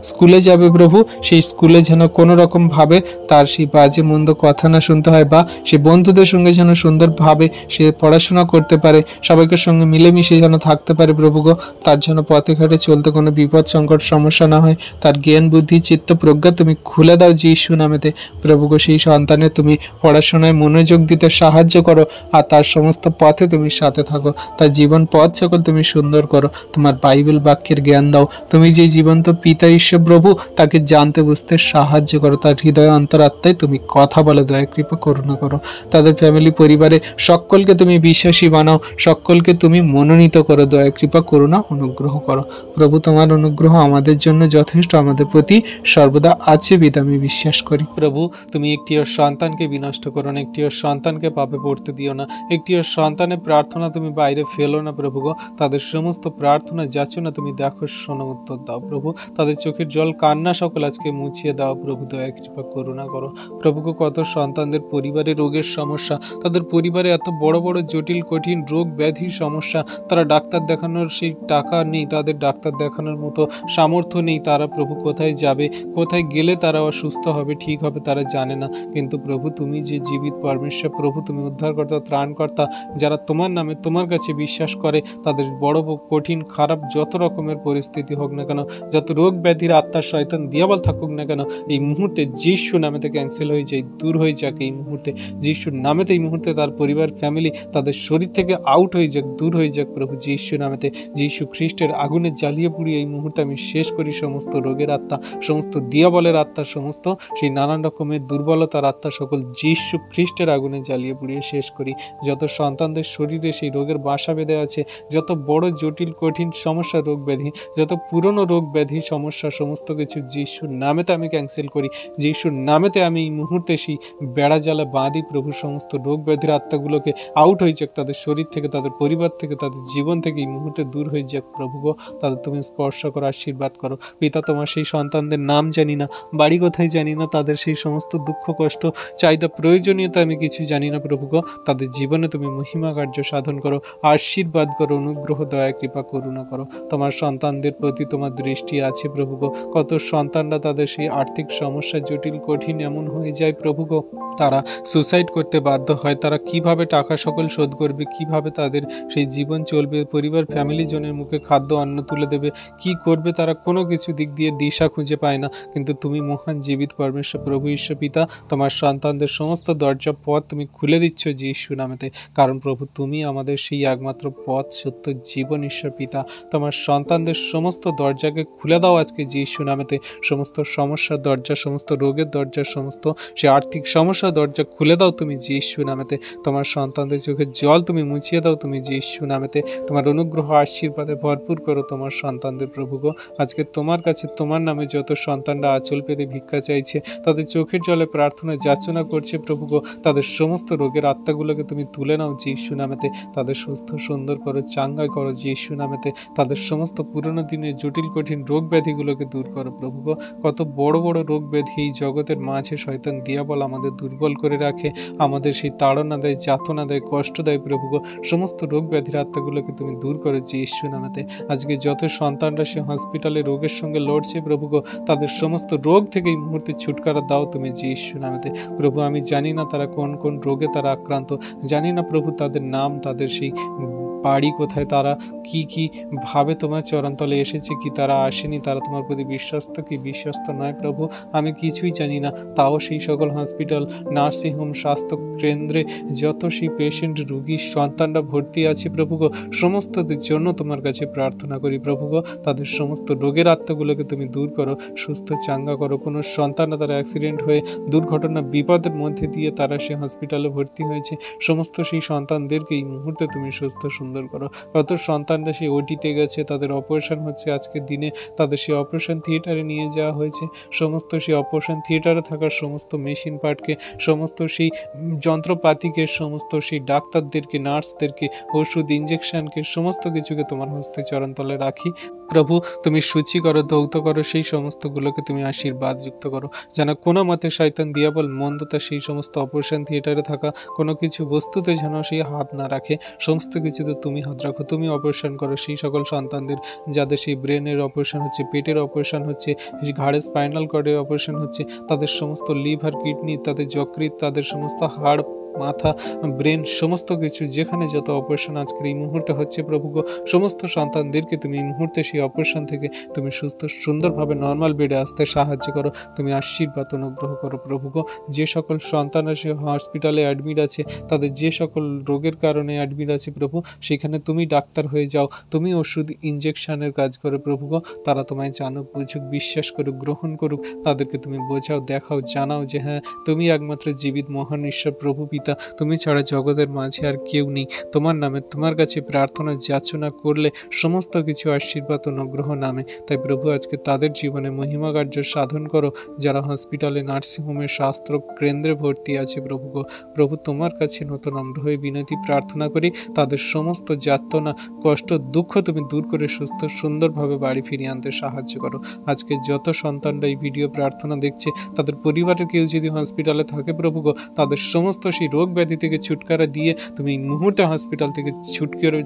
স্কুলে যাবে প্রভু, সেই স্কুলে যেন কোনো রকম ভাবে তার সেই বাজে মন্দ কথা না শুনতে হয়, বা সে বন্ধুদের সঙ্গে যেন সুন্দরভাবে সে পড়াশোনা করতে পারে, সবাইকে সঙ্গে মিলেমিশে যেন থাকতে পারে প্রভু গো। তার জন্য পথে ঘাটে চলতে কোনো বিপদ বিপদ সংকট সমস্যা না হয়, তার জ্ঞান বুদ্ধি চিত্ত প্রজ্ঞা তুমি খুলে দাও যিশু নামেতে। প্রভু গো, সেই সন্তানের তুমি পড়াশোনায় মনোযোগ দিতে সাহায্য করো, আর তার সমস্ত পথে তুমি সাথে থাকো, তার জীবন পথ সকল তুমি সুন্দর করো। তোমার বাইবেল বাক্যের জ্ঞান দাও। তুমি যে জীবন্ত পিতা ঈশ্বর প্রভু, তাকে জানতে বুঝতে সাহায্য করো। তার হৃদয় অন্তরাত্মায় তুমি কথা বলে দয়া কৃপা করুণা করো। তাদের ফ্যামিলি পরিবারে সকলকে তুমি বিশ্বাসী বানাও, সকলকে তুমি মনোনীত করো। দয়া কৃপা করুণা অনুগ্রহ করো। প্রভু, তোমার অনুগ্রহ আমাদের জন্য যথেষ্ট, আমাদের প্রতি সর্বদা আছে বিধা আমি বিশ্বাস করি। প্রভু, তুমি একটিও সন্তানকে বিনষ্ট করো না, একটিও সন্তানকে পাপে পড়তে দিও না, একটিও সন্তানের প্রার্থনা তুমি বাইরে ফেলো না প্রভু গো। তাদের সমস্ত প্রার্থনা যাচনা তুমি দেখো, শোনো, উত্তর দাও প্রভু। তাদের চোখের জল কান্না সকল আজকে মুছিয়ে দাও প্রভু। দয়া কৃপা করুণা করো। প্রভু গো, কত সন্তানদের পরিবারে রোগের সমস্যা, তাদের পরিবারে এত বড় বড় জটিল কঠিন রোগ ব্যাধির সমস্যা, তারা ডাক্তার দেখানোর সেই টাকা নেই, তাদের ডাক্তার দেখানোর মতো সামর্থ্য নেই। তারা প্রভু কোথায় যাবে, কোথায় গেলে তারা অসুস্থ হবে, ঠিক হবে তারা জানে না। কিন্তু প্রভু, তুমি যে জীবিত পরমেশ্বর প্রভু, তুমি উদ্ধারকর্তা ত্রাণকর্তা, যারা তোমার নামে তোমার কাছে বিশ্বাস করে, তাদের বড় কঠিন খারাপ যত রকমের পরিস্থিতি হোক না কেন, যত রোগ ব্যাধির আত্মার শয়তান দিয়াবল থাকুক না কেন, এই মুহূর্তে যিশু নামেতে ক্যান্সেল হয়ে যায়, দূর হয়ে যাক এই মুহূর্তে। যিশুর নামেতে এই মুহূর্তে তার পরিবার ফ্যামিলি তাদের শরীর থেকে আউট হয়ে যাক, দূর হয়ে যাক প্রভু যিশু নামেতে। যিশু খ্রিস্টের আগুনে জ্বালিয়ে পুড়িয়ে এই মুহূর্তে আমি শেষ করি সমস্ত রোগের আত্মা, সমস্ত দিয়াবলের আত্মা, সমস্ত সেই নানান রকমের দুর্বলতার আত্মা সকল যিশু খ্রিস্টের আগুনে জ্বালিয়ে পুড়িয়ে শেষ করি। যত সন্তানদের শরীরে সেই রোগের বাসা বেঁধে আছে, যত বড় জটিল কঠিন সমস্যা রোগ ব্যাধি, যত পুরনো রোগ ব্যাধি সমস্যা, সমস্ত কিছু যিশুর নামেতে আমি ক্যান্সেল করি। যিশুর নামেতে আমি এই মুহূর্তে সেই বেড়া জ্বালা বাঁধি প্রভু। সমস্ত রোগ ব্যাধির আত্মাগুলোকে আউট হয়ে যাক তাদের শরীর থেকে, তাদের পরিবার থেকে, তাদের জীবন থেকে এই মুহূর্তে দূর হয়ে যাক প্রভু গো। তাদের তুমি স্পর্শ করো, আশীর্বাদ করো পিতা। তোমার সেই সন্তানদের নাম জানি না, বাড়ি কোথায় জানি না, তাদের সেই সমস্ত দুঃখ কষ্ট চাহিদা প্রয়োজনীয়তা আমি কিছু জানি না প্রভু গো। তাদের জীবনে তুমি মহিমা কার্য সাধন করো, আশীর্বাদ করো, অনুগ্রহ দয়া কৃপা করুণা করো। তোমার সন্তানদের প্রতি তোমার দৃষ্টি আছে প্রভু গো। কত সন্তানরা তাদের সেই আর্থিক সমস্যা জটিল কঠিন এমন হয়ে যায় প্রভু গো, তারা সুসাইড করতে বাধ্য হয়। তারা কিভাবে টাকা সকল শোধ করবে, কিভাবে তাদের সেই জীবন চলবে, পরিবার ফ্যামিলি জনের মুখে খাদ্য অন্ন তুলে দেবে, কি করবে তারা কোনো কিছু দিক দিয়ে দিশা খুঁজে পায় না। কিন্তু তুমি মহান জীবিত পরমেশ্বর প্রভু ঈশ্বর পিতা, তোমার সন্তানদের সমস্ত দরজা পথ তুমি খুলে দিচ্ছ যিশু নামেতে। কারণ প্রভু, তুমি আমাদের সেই একমাত্র পথ, সত্য, জীবন ঈশ্বর পিতা। তোমার সন্তানদের সমস্ত দরজাকে খুলে দাও আজকে যিশু নামেতে। সমস্ত সমস্যার দরজা, সমস্ত রোগের দরজা, সমস্ত সে আর্থিক সমস্যার দরজা খুলে দাও তুমি যিশু নামেতে। তোমার সন্তানদের চোখের জল তুমি মুছিয়ে দাও তুমি যিশু নামেতে। তোমার অনুগ্রহ আশীর্বাদে ভরপুর করো তোমার সন্তানদের প্রভু গো। আজকে তোমার কাছে তোমার নামে যত সন্তানরা আঁচল পেতে ভিক্ষা চাইছে, তাদের চোখের জলে প্রার্থনা যাচনা করছে প্রভু গো, তাদের সমস্ত রোগের আত্মাগুলোকে তুমি তুলে নাও যিশু নামেতে। তাদের সুস্থ সুন্দর করো, চাঙ্গা করো যিশু নামেতে। তাদের সমস্ত পুরনো দিনের জটিল কঠিন রোগ ব্যাধিগুলোকে দূর করো প্রভু গো। কত বড় বড় রোগ ব্যাধি এই জগতের মাঝে শয়তান দিয়াবল আমাদের দুর্বল করে রাখে, আমাদের সেই তাড়না দেয়, যাতনা দেয়, কষ্ট দেয় প্রভু গো। সমস্ত রোগ ব্যাধির আত্মাগুলোকে তুমি দূর করো যিশু নামেতে। আজকে যত সন্তানরা সে হসপিটালে রোগের সঙ্গে লড়ছে প্রভু গো, তাদের সমস্ত রোগ থেকে এই মুহূর্তে ছুটকারা দাও তুমি যিশু নামেতে। প্রভু, আমি জানি না তারা কোন কোন রোগে তারা আক্রান্ত, জানি না প্রভু তাদের নাম, তাদের সেই বাড়ি কোথায়, তারা কি কি ভাবে তোমার চরণতলে এসেছে, কি তারা আসেনি, তারা তোমার প্রতি বিশ্বস্ত কি বিশ্বস্ত নয় প্রভু, আমি কিছুই জানি না। তাও সেই সকল হসপিটাল, নার্সিংহোম, স্বাস্থ্য কেন্দ্রে যত সেই পেশেন্ট, রুগী, সন্তানরা ভর্তি আছে প্রভু গো, সমস্তদের জন্য তোমার কাছে প্রার্থনা করি প্রভু গো। তাদের সমস্ত রোগের আত্মাগুলোকে তুমি দূর করো, সুস্থ চাঙ্গা করো। কোনো সন্তানরা তারা অ্যাক্সিডেন্ট হয়ে দুর্ঘটনা বিপদের মধ্যে দিয়ে তারা সে হসপিটালে ভর্তি হয়েছে, সমস্ত সেই সন্তানদেরকে এই মুহূর্তে তুমি সুস্থ সুন্দর করো। কত সন্তানরা সেই ওটিতে গেছে, তাদের অপারেশন হচ্ছে আজকের দিনে, তাদের সেই অপারেশন থিয়েটারে নিয়ে যাওয়া হয়েছে। সমস্ত সেই অপারেশন থিয়েটারে থাকার সমস্ত মেশিন পার্টকে, সমস্ত সেই যন্ত্রপাতিকে, সমস্ত সেই ডাক্তারদেরকে, নার্সদেরকে, ওষুধ, ইঞ্জেকশনকে, সমস্ত কিছুকে তোমার হস্তে চরণতলে রাখি প্রভু। তুমি সূচি করো, ধৌত করো, সেই সমস্তগুলোকে তুমি আশীর্বাদ যুক্ত করো, যেন কোনো মতে শয়তান দিয়াবল মন্দতা সেই সমস্ত অপারেশন থিয়েটারে থাকা কোনো কিছু বস্তুতে যেন সেই হাত না রাখে। সমস্ত কিছুতে তুমি হাত রাখো, তুমি অপারেশন করো সেই সকল সন্তানদের যাদের সেই ব্রেনের অপারেশন হচ্ছে, পেটের অপারেশন হচ্ছে, ঘাড়ে স্পাইনাল কর্ডের অপারেশন হচ্ছে, তাদের সমস্ত লিভার, কিডনি, তাদের যকৃৎ, তাদের সমস্ত হাড়, মাথা, ব্রেন, সমস্ত কিছু যেখানে যত অপারেশন আজকের এই মুহূর্তে হচ্ছে প্রভু গো, সমস্ত সন্তানদেরকে তুমি এই মুহূর্তে সেই অপারেশন থেকে তুমি সুস্থ সুন্দরভাবে নর্মাল বেডে আসতে সাহায্য করো, তুমি আশীর্বাদ অনুগ্রহ করো প্রভু গো। যে সকল সন্তান সে হসপিটালে অ্যাডমিট আছে, তাদের যে সকল রোগের কারণে অ্যাডমিট আছে প্রভু, সেখানে তুমি ডাক্তার হয়ে যাও, তুমি ওষুধ ইনজেকশনের কাজ করো প্রভু গো। তারা তোমায় জানুক, বুঝুক, বিশ্বাস করুক, গ্রহণ করুক, তাদেরকে তুমি বোঝাও, দেখাও, জানাও যে হ্যাঁ তুমি একমাত্র জীবিত মহান ঈশ্বর প্রভু পিতা, তুমি ছাড়া জগতের মাঝে আর কেউ নেই। তোমার নামে তোমার কাছে প্রার্থনা যাচনা করলে সমস্ত কিছু আশীর্বাদ অনুগ্রহ নামে। তাই প্রভু আজকে তাদের জীবনে মহিমা কার্য সাধন করো, যারা হসপিটালে, নার্সিংহোমে, শাস্ত্র কেন্দ্রে ভর্তি আছে প্রভু গো। প্রভু তোমার কাছে নতুন নম্র হয়ে বিনতি প্রার্থনা করি, তাদের সমস্ত যাতনা, কষ্ট, দুঃখ তুমি দূর করে সুস্থ সুন্দরভাবে বাড়ি ফিরিয়ে আনতে সাহায্য করো। আজকে যত সন্তানরা এই ভিডিও প্রার্থনা দেখছে, তাদের পরিবারের কেউ যদি হসপিটালে থাকে প্রভু গো, তাদের সমস্ত সেই রোগ ব্যাধি থেকে ছুটকারা দিয়ে তুমি এই মুহূর্তে হসপিটাল থেকে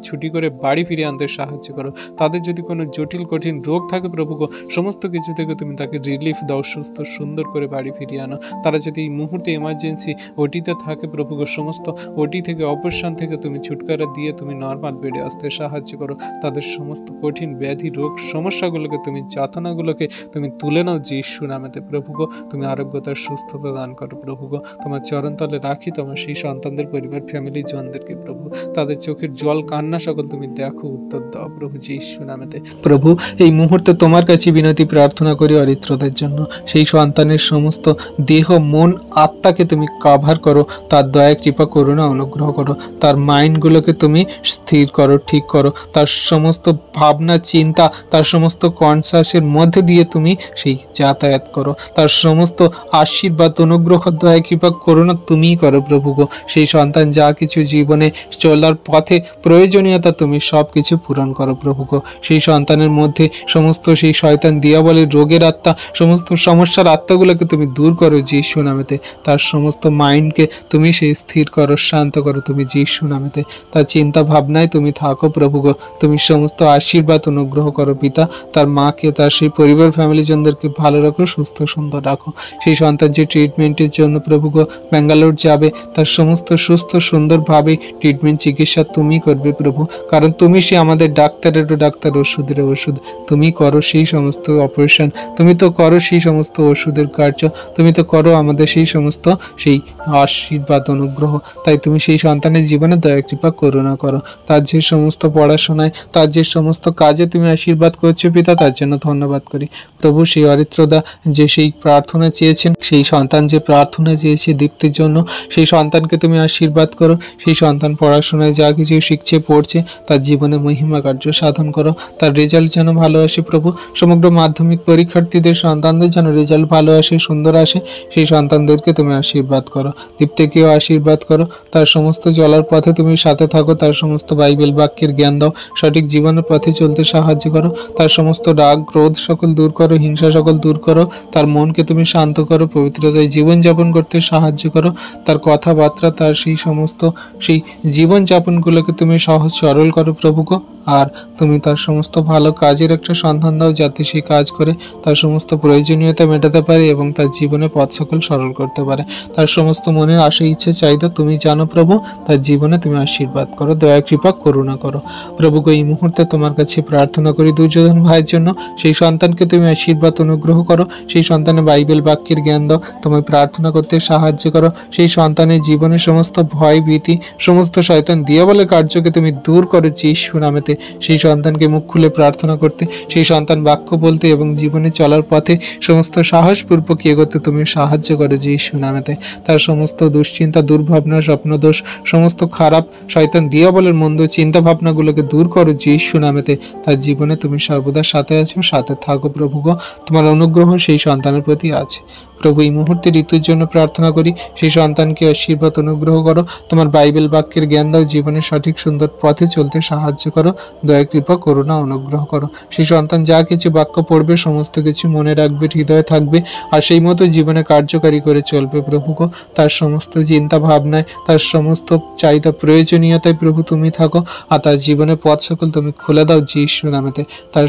ছুটি করে বাড়ি ফিরিয়ে আনতে সাহায্য করো। তাদের যদি কোনো জটিল কঠিন রোগ থাকে প্রভু গো, সমস্ত কিছু থেকে তুমি তাকে রিলিফ দাও, সুস্থ সুন্দর করে বাড়ি ফিরিয়ে আনো। তারা যদি এই মুহূর্তে এমার্জেন্সি ওটিতে থাকে প্রভু গো, সমস্ত ওটি থেকে, অপারেশন থেকে তুমি ছুটকারা দিয়ে তুমি নর্মাল বেডে আসতে সাহায্য করো। তাদের সমস্ত কঠিন ব্যাধি, রোগ, সমস্যাগুলোকে তুমি, যাতনাগুলোকে তুমি তুলে নাও যিশু নামেতে প্রভু গো। তুমি আরোগ্যতার সুস্থতা দান করো প্রভু গো। তোমার চরণতলে রাখি তোমার সেই সন্তানদের, পরিবার, ফ্যামিলি জনদেরকে প্রভু। তাদের চোখের জল, কান্না সকল তুমি দেখো, উত্তর দাও প্রভু যিশু নামেতে প্রভু। এই মুহূর্তে তোমার কাছে বিনতি প্রার্থনা করি অরিত্রদের জন্য। সেই সন্তানের সমস্ত দেহ, মন, আত্মাকে তুমি কাভার করো, তার দয়া, কৃপা, করুণা অনুগ্রহ করো। তার মাইন্ডগুলোকে তুমি স্থির করো, ঠিক করো। তার সমস্ত ভাবনা, চিন্তা, তার সমস্ত কনসাসের মধ্যে দিয়ে তুমি সেই যাতায়াত করো। তার সমস্ত আশীর্বাদ, অনুগ্রহ, দয়া, কৃপা, করুণা তুমিই করো প্রভু গো। সেই সন্তান যা কিছু জীবনে চলার পথে প্রয়োজনীয়তা, তুমি সব কিছু পূরণ করো প্রভু গো। সেই সন্তানের মধ্যে সমস্ত সেই শয়তান, দিয়াবলের রোগের আত্মা, সমস্ত সমস্যার আত্মাগুলোকে তুমি দূর করো যিশু নামেতে। তার সমস্ত মাইন্ডকে তুমি সেই স্থির করো, শান্ত করো তুমি যিশু নামেতে। তার চিন্তা ভাবনায় তুমি থাকো প্রভু গো। তুমি সমস্ত আশীর্বাদ অনুগ্রহ করো পিতা। তার মাকে, তার সেই পরিবার, ফ্যামিলি জনদেরকে ভালো রাখো, সুস্থ সুন্দর রাখো। সেই সন্তান যে ট্রিটমেন্টের জন্য প্রভু গো ব্যাঙ্গালোর যাবে, তার সমস্ত সুস্থ সুন্দরভাবে ট্রিটমেন্ট, চিকিৎসা তুমি করবে প্রভু। কারণ তুমি সে আমাদের ডাক্তারেরও ডাক্তার, ওষুধেরও ওষুধ। তুমি করো সেই সমস্ত অপারেশন, তুমি তো করো সেই সমস্ত ওষুধের কার্য, তুমি তো করো আমাদের সেই সমস্ত সেই আশীর্বাদ অনুগ্রহ। তাই তুমি সেই সন্তানের জীবনে দয়া, কৃপা, করুণা করো। তার যে সমস্ত পড়াশোনায়, তার যে সমস্ত কাজে তুমি আশীর্বাদ করছো পিতা, তার জন্য ধন্যবাদ করি প্রভু। সেই অরিত্রদা যে সেই প্রার্থনা চেয়েছেন, সেই সন্তান যে প্রার্থনা চেয়েছে দীপ্তির জন্য, সেই সন্তানকে তুমি আশীর্বাদ করো। সেই সন্তান পড়াশোনায় যা কিছু শিখছে, পড়ছে, তার জীবনে মহিমা কার্য সাধন করো। তার রেজাল্ট যেন ভালো আসে প্রভু। সমগ্র মাধ্যমিক পরীক্ষার্থীদের সন্তানদের যেন রেজাল্ট ভালো আসে, সুন্দর আসে, সেই সন্তানদেরকে তুমি আশীর্বাদ করো। দীপ্তিকেও আশীর্বাদ করো। তার সমস্ত চলার পথে তুমি সাথে থাকো। তার সমস্ত বাইবেল বাক্যের জ্ঞান দাও, সঠিক জীবনের পথে চলতে সাহায্য করো। তার সমস্ত রাগ, ক্রোধ সকল দূর করো, হিংসা সকল দূর করো। তার মনকে তুমি শান্ত করো, পবিত্রতায় জীবনযাপন করতে সাহায্য করো। তার কথাবার্তা, তার সেই সমস্ত সেই জীবনযাপনগুলোকে তুমি সহজ সরল করো প্রভু গো। আর তুমি তার সমস্ত ভালো কাজের একটা সন্ধান দাও, যাতে সেই কাজ করে তার সমস্ত প্রয়োজনীয়তা মেটাতে পারে এবং তার জীবনে পথ সকল সরল করতে পারে। তার সমস্ত মনের আশা, ইচ্ছে, চাহিদা তুমি জানো প্রভু। তার জীবনে তুমি আশীর্বাদ করো, দয়া, কৃপা, করুণা করো প্রভু গো। এই মুহূর্তে তোমার কাছে প্রার্থনা করি দুর্যোধন ভাইয়ের জন্য। সেই সন্তানকে তুমি আশীর্বাদ অনুগ্রহ করো। সেই সন্তানের বাইবেল বাক্যের জ্ঞান দাও, তোমায় প্রার্থনা করতে সাহায্য করো। সেই সন্তানের জীবনে সমস্ত ভয়, ভীতি, সমস্ত শয়তান, দিয়াবলের কার্যকে তুমি দূর করো যিশু নামেতে। সেই সন্তানকে মুখ খুলে প্রার্থনা করতে, সেই সন্তান বাক্য বলতে এবং জীবনে চলার পথে সমস্ত সাহসপূর্বক এগোতে তুমি সাহায্য করো যিশু নামেতে। তার সমস্ত দুশ্চিন্তা, দুর্ভাবনা, স্বপ্নদোষ, সমস্ত খারাপ শয়তান, দিয়াবলের মন্দ চিন্তা ভাবনাগুলোকে দূর করো যিশু নামেতে। তার জীবনে তুমি সর্বদা সাথে আছো, সাথে থাকো প্রভু গো। তোমার অনুগ্রহ সেই সন্তানের প্রতি আছে প্রভু। এই মুহূর্তে ঋতুর জন্য প্রার্থনা করি। সেই সন্তানকে আশীর্বাদ অনুগ্রহ করো। তোমার বাইবেল বাক্যের জ্ঞান দাও, জীবনের সঠিক সুন্দর পথে চলতে সাহায্য করো। দয়া কৃপা করুণা অনুগ্রহ করো। সেই সন্তান যা কিছু বাক্য পড়বে সমস্ত কিছু মনে রাখবে, হৃদয়ে থাকবে, আর সেই মতো জীবনে কার্যকারী করে চলবে প্রভু গো। তার সমস্ত চিন্তা ভাবনায়, তার সমস্ত চাহিদা প্রয়োজনীয়তায় প্রভু তুমি থাকো, আর তার জীবনের পথ সকল তুমি খুলে দাও যিশু নামেতে। তার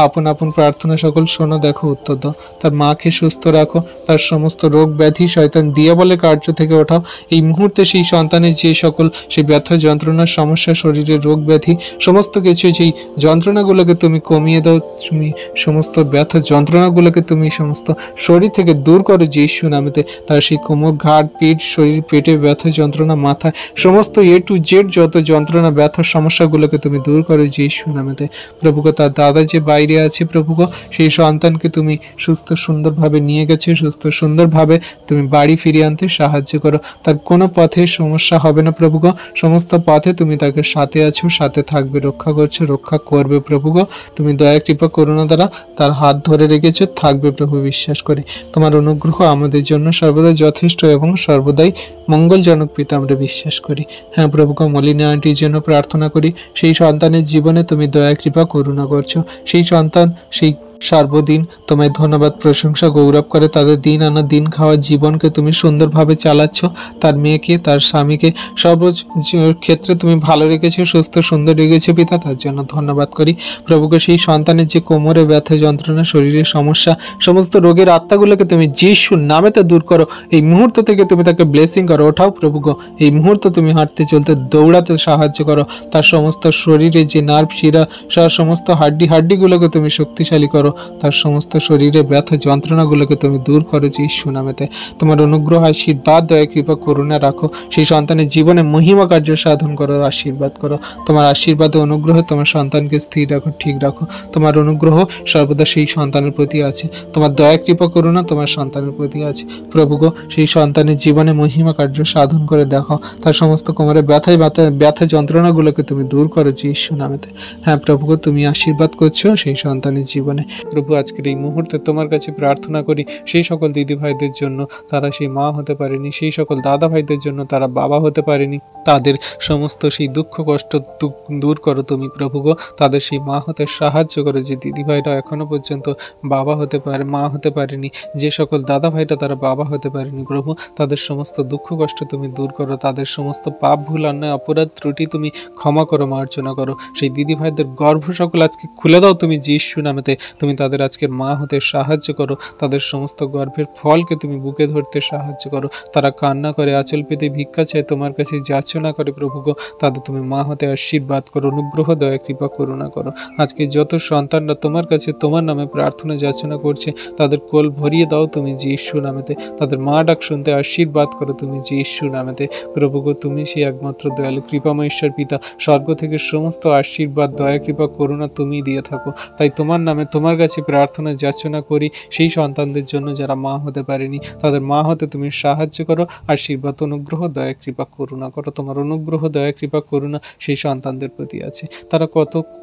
আপন আপন প্রার্থনা সকল শোনো, দেখো, উত্তর দাও। তার মাকে সুস্থ রাখো, তার সমস্ত রোগ ব্যাধি শয়তান দিয়াবলের কার্য থেকে ওঠাও। এই মুহূর্তে সেই সন্তানের যে সকল সেই ব্যথা যন্ত্রণার সমস্যা, শরীরের রোগ ব্যাধি সমস্ত কিছু, যেই যন্ত্রণাগুলোকে তুমি কমিয়ে দাও, তুমি সমস্ত ব্যথা যন্ত্রণাগুলোকে তুমি সমস্ত শরীর থেকে দূর করো যিশু নামেতে। তার সেই কোমর, ঘাড়, পিঠ, শরীর, পেটে ব্যথা যন্ত্রণা, মাথায় সমস্ত A to Z যত যন্ত্রণা ব্যথার সমস্যাগুলোকে তুমি দূর করো যিশু নামেতে। প্রভুকে তার দাদা যে বাইরে আছে প্রভুকে, সেই সন্তানকে তুমি সুস্থ সুন্দরভাবে নিয়ে গেছে, সুস্থ সুন্দরভাবে তুমি বাড়ি ফিরিয়ে আনতে সাহায্য করো। তার কোনো পথে সমস্যা হবে না প্রভুকে, সমস্ত পথে তুমি তাকে সাথে আছো, সাথে থাকবে, রক্ষা করছো, রক্ষা করবে প্রভুকে। তুমি দয়া কৃপা করুণা দ্বারা তার হাত ধরে রেখেছো, থাকবে প্রভু, বিশ্বাস করি। তোমার অনুগ্রহ আমাদের জন্য সর্বদা যথেষ্ট এবং সর্বদাই মঙ্গলজনক পিতা আমরা বিশ্বাস করি। হ্যাঁ প্রভুকে, মলিনী আন্টির জন্য প্রার্থনা করি। সেই সন্তানের জীবনে তুমি দয়া কৃপা করুণা করছো। সেই সন্তান সেই সর্বদিন তোমায় ধন্যবাদ, প্রশংসা, গৌরব করে তাদের দিন আনা দিন খাওয়া জীবনকে তুমি সুন্দরভাবে চালাচ্ছ। তার মেয়েকে, তার স্বামীকে সর্ব ক্ষেত্রে তুমি ভালো রেখেছো, সুস্থ সুন্দর রেখেছো পিতা, তার জন্য ধন্যবাদ করি। প্রভুকে সেই সন্তানের যে কোমরে ব্যথা যন্ত্রণা, শরীরের সমস্যা, সমস্ত রোগের আত্মাগুলোকে তুমি যিশুর নামেতে দূর করো। এই মুহূর্ত থেকে তুমি তাকে ব্লেসিং করো, ওঠাও প্রভুকে। এই মুহূর্ত তুমি হাঁটতে চলতে দৌড়াতে সাহায্য করো। তার সমস্ত শরীরে যে নার্ভ, শিরা সহ সমস্ত হাড্ডিগুলোকে তুমি শক্তিশালী করো। তার সমস্ত শরীরে ব্যথা যন্ত্রণাগুলোকে তুমি দূর করো যিশু নামেতে। তোমার অনুগ্রহ, আশীর্বাদ, দয়া কৃপা করুণা রাখো। সেই সন্তানের জীবনে মহিমা কার্য সাধন করো, আশীর্বাদ করো। তোমার আশীর্বাদ ও অনুগ্রহ তোমার সন্তানকে স্থির রাখো, ঠিক রাখো। তোমার অনুগ্রহ সর্বদা সেই সন্তানের প্রতি আছে। তোমার দয়া কৃপা করুণা তোমার সন্তানের প্রতি আছে প্রভু গো। সেই সন্তানের জীবনে মহিমা কার্য সাধন করে দেখো। তার সমস্ত কোমরে ব্যথা যন্ত্রণাগুলোকে তুমি দূর করো যিশু নামেতে। হ্যাঁ প্রভু গো, তুমি আশীর্বাদ করছো সেই সন্তানের জীবনে। প্রভু, আজকের এই মুহূর্তে তোমার কাছে প্রার্থনা করি সেই সকল দিদি ভাইদের জন্য, তারা সেই মা হতে পারেনি, সেই সকল দাদা ভাইদের জন্য তারা বাবা হতে পারেনি, তাদের সমস্ত সেই দুঃখ কষ্ট দূর করো তুমি প্রভু গো। তাদের সেই মা হতে সাহায্য করো। যে দিদি ভাইরা এখনো পর্যন্ত বাবা হতে পারে, মা হতে পারেনি, যে সকল দাদা ভাইরা তারা বাবা হতে পারেনি প্রভু, তাদের সমস্ত দুঃখ কষ্ট তুমি দূর করো। তাদের সমস্ত পাপ, ভুল, অন্যায়, অপরাধ, ত্রুটি তুমি ক্ষমা করো, মার্জনা করো। সেই দিদি ভাইদের গর্ভ সকল আজকে খুলে দাও তুমি যিশু নামেতে। তুমি তাদের আজকের মা হতে সাহায্য করো। তাদের সমস্ত গর্ভের ফলকে তুমি বুকে ধরতে সাহায্য করো। তারা কান্না করে, আঁচল পেতে ভিক্ষা চায়, তোমার কাছে যাচনা করে প্রভু গো, তাদের তুমি মা হতে আশীর্বাদ করো, অনুগ্রহ, দয়া কৃপা করুণা করো। আজকে যত সন্তানরা তোমার কাছে তোমার নামে প্রার্থনা যাচনা করছে, তাদের কোল ভরিয়ে দাও তুমি যিশু নামেতে। তাদের মা ডাক শুনতে আশীর্বাদ করো তুমি যিশু নামেতে প্রভু গো। তুমি সেই একমাত্র দয়ালু কৃপাময় ঈশ্বর পিতা, স্বর্গ থেকে সমস্ত আশীর্বাদ, দয়া কৃপা করুণা তুমি দিয়ে থাকো। তাই তোমার নামে তোমার কাছে প্রার্থনা যাচনা করি সেই সন্তানদের জন্য যারা মা হতে পারেনি, তাদের মা হতে তুমি সাহায্য করো, আশীর্বাদ, অনুগ্রহ, দয়া কৃপা করুণা করো। তোমার অনুগ্রহ, দয়া কৃপা করুণা সেই সন্তানদের প্রতি আছে। তারা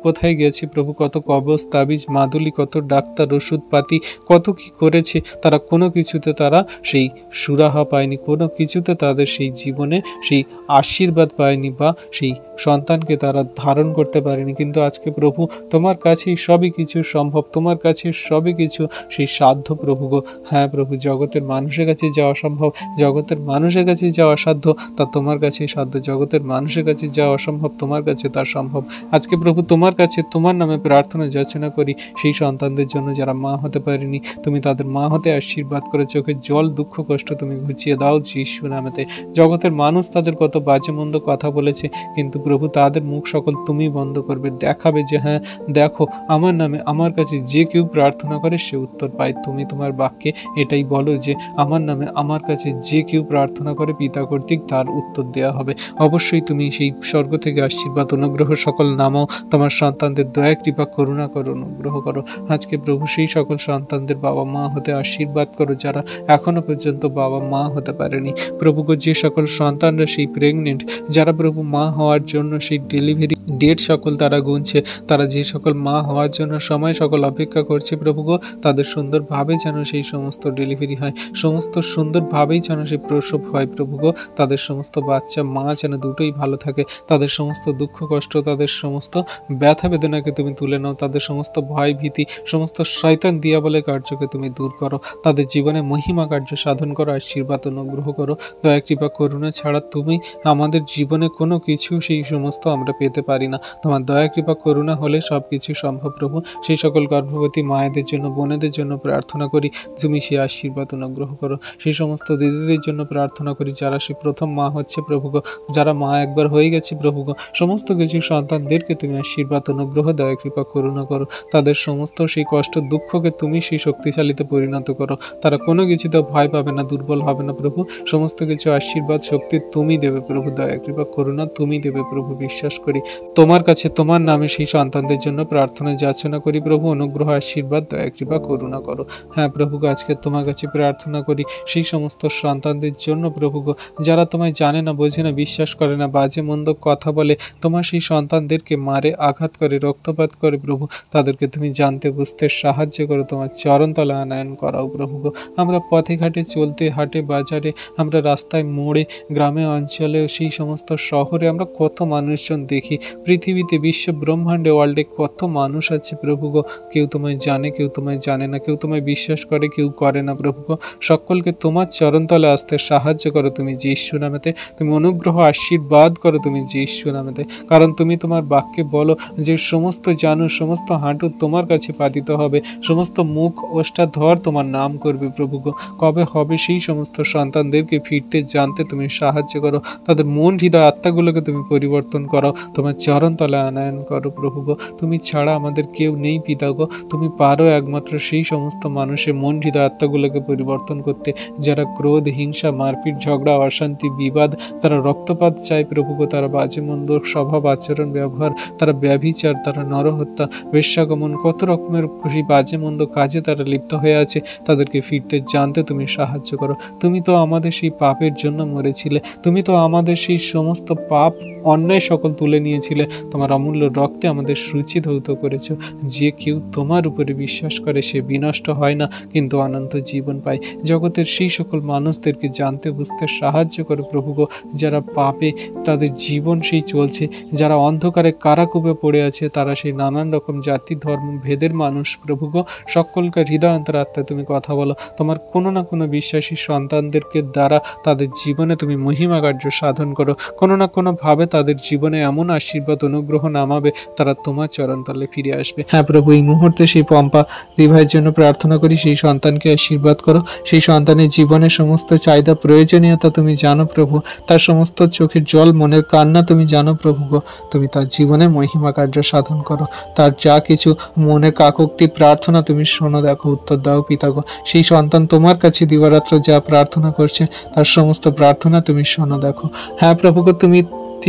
কোথায় গেছে প্রভু, কত কবজ, তাবিজ, মাদুলি, কত ডাক্তার, ওষুধ পাতি, কত কি করেছে, তারা কোনো কিছুতে তারা সেই সুরাহা পায়নি, কোনো কিছুতে তাদের সেই জীবনে সেই আশীর্বাদ পায়নি, বা সেই সন্তানকে তারা ধারণ করতে পারেনি। কিন্তু আজকে প্রভু তোমার কাছেই সবই কিছু সম্ভব, তোমার কাছে সবই কিছু সেই সাধ্য প্রভু গো। হ্যাঁ প্রভু, জগতের মানুষের কাছে যাওয়া সম্ভব, জগতের মানুষের কাছে যাওয়া সাধ্য, তা তোমার কাছে সাধ্য। জগতের মানুষের কাছে যাওয়া অসম্ভব, তোমার কাছে তা সম্ভব। আজকে প্রভু তোমার কাছে তোমার নামে প্রার্থনা যাচনা করি সেই সন্তানদের জন্য যারা মা হতে পারেনি, তুমি তাদের মা হতে আশীর্বাদ করে, চোখের জল, দুঃখ কষ্ট তুমি ঘুচিয়ে দাও যিশু নামেতে। জগতের মানুষ তাদের কত বাজে মন্দ কথা বলেছে, কিন্তু প্রভু তাদের মুখ সকল তুমি বন্ধ করবে, দেখাবে যে হ্যাঁ দেখো, আমার নামে আমার কাছে যে কেউ প্রার্থনা করে সে উত্তর পায়। তুমি তোমার বাক্যে এটাই বলো যে আমার নামে আমার কাছে যে কেউ প্রার্থনা করে পিতা কর্তৃক তার উত্তর দেওয়া হবে। অবশ্যই তুমি সেই স্বর্গ থেকে আশীর্বাদ, অনুগ্রহ সকল নামাও, তোমার সন্তানদের দয়া কৃপা করুণা করো, অনুগ্রহ করো। আজকে প্রভু সেই সকল সন্তানদের বাবা মা হতে আশীর্বাদ করো যারা এখনো পর্যন্ত বাবা মা হতে পারেনি প্রভু গো। যে সকল সন্তানরা সেই প্রেগনেন্ট, যারা প্রভু মা হওয়ার জন্য সেই ডেলিভারি ডেট সকল তারা গুনছে, তারা যে সকল মা হওয়ার জন্য সময় সকল অপেক্ষা করছে প্রভু গো, তাদের সুন্দরভাবে যেন সেই সমস্ত ডেলিভারি হয়, সমস্ত সুন্দরভাবেই যেন সেই প্রসব হয় প্রভু গো। তাদের সমস্ত বাচ্চা মা যেন দুটোই ভালো থাকে। তাদের সমস্ত দুঃখ কষ্ট, তাদের সমস্ত ব্যথা বেদনাকে তুমি তুলে নাও, তাদের সমস্ত ভয় ভীতি, সমস্ত শয়তান দিয়াবলের কার্যকে তুমি দূর করো, তাদের জীবনে মহিমা কার্য সাধন করো, আশীর্বাদ অনুগ্রহ করো। দয়া কৃপা করুণা ছাড়া তুমি আমাদের জীবনে কোনো কিছু সেই সমস্ত আমরা পেতে পারি না। তোমার দয়া কৃপা করুণা হলে সব কিছু সম্ভব প্রভু। সেই সকল গর্ভবতী মায়েদের জন্য, বোনেদের জন্য প্রার্থনা করি, তুমি সেই আশীর্বাদ অনুগ্রহ করো। সেই সমস্ত দিদিদের জন্য প্রার্থনা করি যারা সেই প্রথম মা হচ্ছে প্রভু গো, যারা মা একবার হয়ে গেছে প্রভু গো, সমস্ত কিছু সন্তানদেরকে তুমি আশীর্বাদ অনুগ্রহ দয়া কৃপা করুণা করো। তাদের সমস্ত সেই কষ্ট দুঃখকে তুমি সেই শক্তিশালীতে পরিণত করো। তারা কোনো কিছুতে ভয় পাবে না, দুর্বল হবে না প্রভু। সমস্ত কিছু আশীর্বাদ শক্তি তুমি দেবে প্রভু, দয়া কৃপা করুণা তুমি দেবে প্রভু। বিশ্বাস করি তোমার কাছে, তোমার নামে সেই সন্তানদের জন্য প্রার্থনা যাচনা করি প্রভু। অনুগ্রহ আশীর্বাদ দয়া কৃপা করুণা করো। হ্যাঁ প্রভু, আজকে তোমার কাছে প্রার্থনা করি সেই সমস্ত সন্তানদের জন্য প্রভু গো, যারা তোমায় জানে না, বোঝে না, বিশ্বাস করে না, বাজে মন্দ কথা বলে, তোমার সেই সন্তানদেরকে মারে, আঘাত করে, রক্তপাত করে প্রভু। তাদেরকে তুমি জানতে বুঝতে সাহায্য করো, তোমার চরণতলে আনয়ন করাও প্রভু গো। আমরা পথে ঘাটে চলতে, হাটে বাজারে, আমরা রাস্তায় মোড়ে, গ্রামে অঞ্চলে, সেই সমস্ত শহরে আমরা কত মানুষজন দেখি। পৃথিবীতে, বিশ্ব ব্রহ্মাণ্ডে, ওয়ার্ল্ডে কত মানুষ আছে প্রভু গো। কেউ তোমায় জানে, কেউ তোমায় জানে না, কেউ তোমায় বিশ্বাস করে, কেউ করে না প্রভু গো। সকলকে তোমার চরণতলে আসতে সাহায্য করো তুমি যীশু নামেতে। তুমি অনুগ্রহ আশীর্বাদ করো তুমি যীশু নামেতে। কারণ তুমি তোমার বাক্যে বলো যে সমস্ত জানু, সমস্ত হাঁটু তোমার কাছে পাতিত হবে, সমস্ত মুখ ওষ্ঠাধর তোমার নাম করবে প্রভু গো। কবে হবে সেই সমস্ত সন্তানদেরকে ফিরতে জানতে তুমি সাহায্য করো। তাদের মন হৃদয় আত্মাগুলোকে তুমি পরিবর্তন করো, তোমার চরণতলে আনয়ন করো প্রভু গো। তুমি ছাড়া আমাদের কেউ নেই পিতা গো। তুমি পারো একমাত্র সেই সমস্ত মানুষের মন হৃদয় আত্মাগুলোকে পরিবর্তন করতে, যারা ক্রোধ, হিংসা, মারপিট, ঝগড়া, অশান্তি, বিবাদ, তারা রক্তপাত চায় প্রভু গো। তারা বাজে মন্দ স্বভাব, আচরণ, ব্যবহার, তারা ব্যভিচার, তারা নরহত্যা, বেশ্যাগমন, কত রকমের খুশি বাজে মন্দ কাজে তারা লিপ্ত হয়ে আছে। তাদেরকে ফিরতে জানতে তুমি সাহায্য করো। তুমি তো আমাদের সেই পাপের জন্য মরেছিলে, তুমি তো আমাদের সেই সমস্ত পাপ অন্যায় সকল তুলে নিয়েছিলে, তোমার অমূল্য রক্তে আমাদের সূচি ধৌত করেছো। যে কেউ তোমার উপরে বিশ্বাস করে সে বিনষ্ট হয় না, কিন্তু অনন্ত জীবন পায়। জগতের সেই সকল মানুষদেরকে জানতে বুঝতে সাহায্য করো প্রভু গো, যারা পাপে তাদের জীবন সেই চলছে, যারা অন্ধকারে কারাকূপে পড়ে আছে, তারা সেই নানান রকম জাতি ধর্ম ভেদের মানুষ প্রভু গো। সকলকে হৃদয় অন্তরাত্মায় তুমি কথা বলো। তোমার কোনো না কোনো বিশ্বাসী সন্তানদেরকে দ্বারা তাদের জীবনে তুমি মহিমা কার্য সাধন করো। কোনো না কোনোভাবে তাদের জীবনে এমন আশীর্বাদ অনুগ্রহ নামাবে, তারা তোমার চরণতলে ফিরে আসবে। হ্যাঁ প্রভু, এই মুহূর্তে সেই পম্পা দিভাইয়ের জন্য প্রার্থনা করি, সেই সন্তানকে আশীর্বাদ করো। সেই সন্তানের জীবনের সমস্ত চাহিদা প্রয়োজনীয়তা তুমি জানো প্রভু, তার সমস্ত চোখের জল, মনের কান্না তুমি জানো প্রভু গো। তুমি তার জীবনে মহিমা কার্য সাধন করো। তার যা কিছু মনের কাকক্তি প্রার্থনা তুমি শোনো, দেখো, উত্তর দাও পিতা গো। সেই সন্তান তোমার কাছে দিবারাত্র যা প্রার্থনা করছে, তার সমস্ত প্রার্থনা তুমি শোনো, দেখো। হ্যাঁ প্রভু গো, তুমি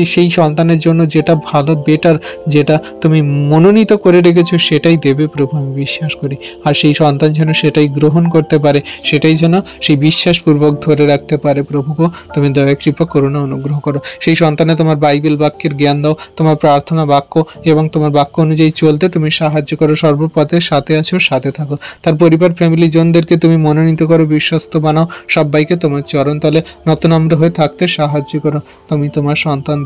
সেই সন্তানের জন্য যেটা ভালো, বেটার, যেটা তুমি মনোনীত করে রেখেছো সেটাই দেবে প্রভু, আমি বিশ্বাস করি। আর সেই সন্তান যেন সেটাই গ্রহণ করতে পারে, সেটাই যেন সেই বিশ্বাসপূর্বক ধরে রাখতে পারে প্রভু গো। তুমি দয়া কৃপা করুণা অনুগ্রহ করো। সেই সন্তানে তোমার বাইবেল বাক্যের জ্ঞান দাও, তোমার প্রার্থনা বাক্য এবং তোমার বাক্য অনুযায়ী চলতে তুমি সাহায্য করো। সর্বপথে সাথে আছো, সাথে থাকো। তার পরিবার, ফ্যামিলি জনদেরকে তুমি মনোনীত করো, বিশ্বস্ত বানাও। সবাইকে তোমার চরণতলে নতনম্র হয়ে থাকতে সাহায্য করো। তুমি তোমার সন্তানদেরকে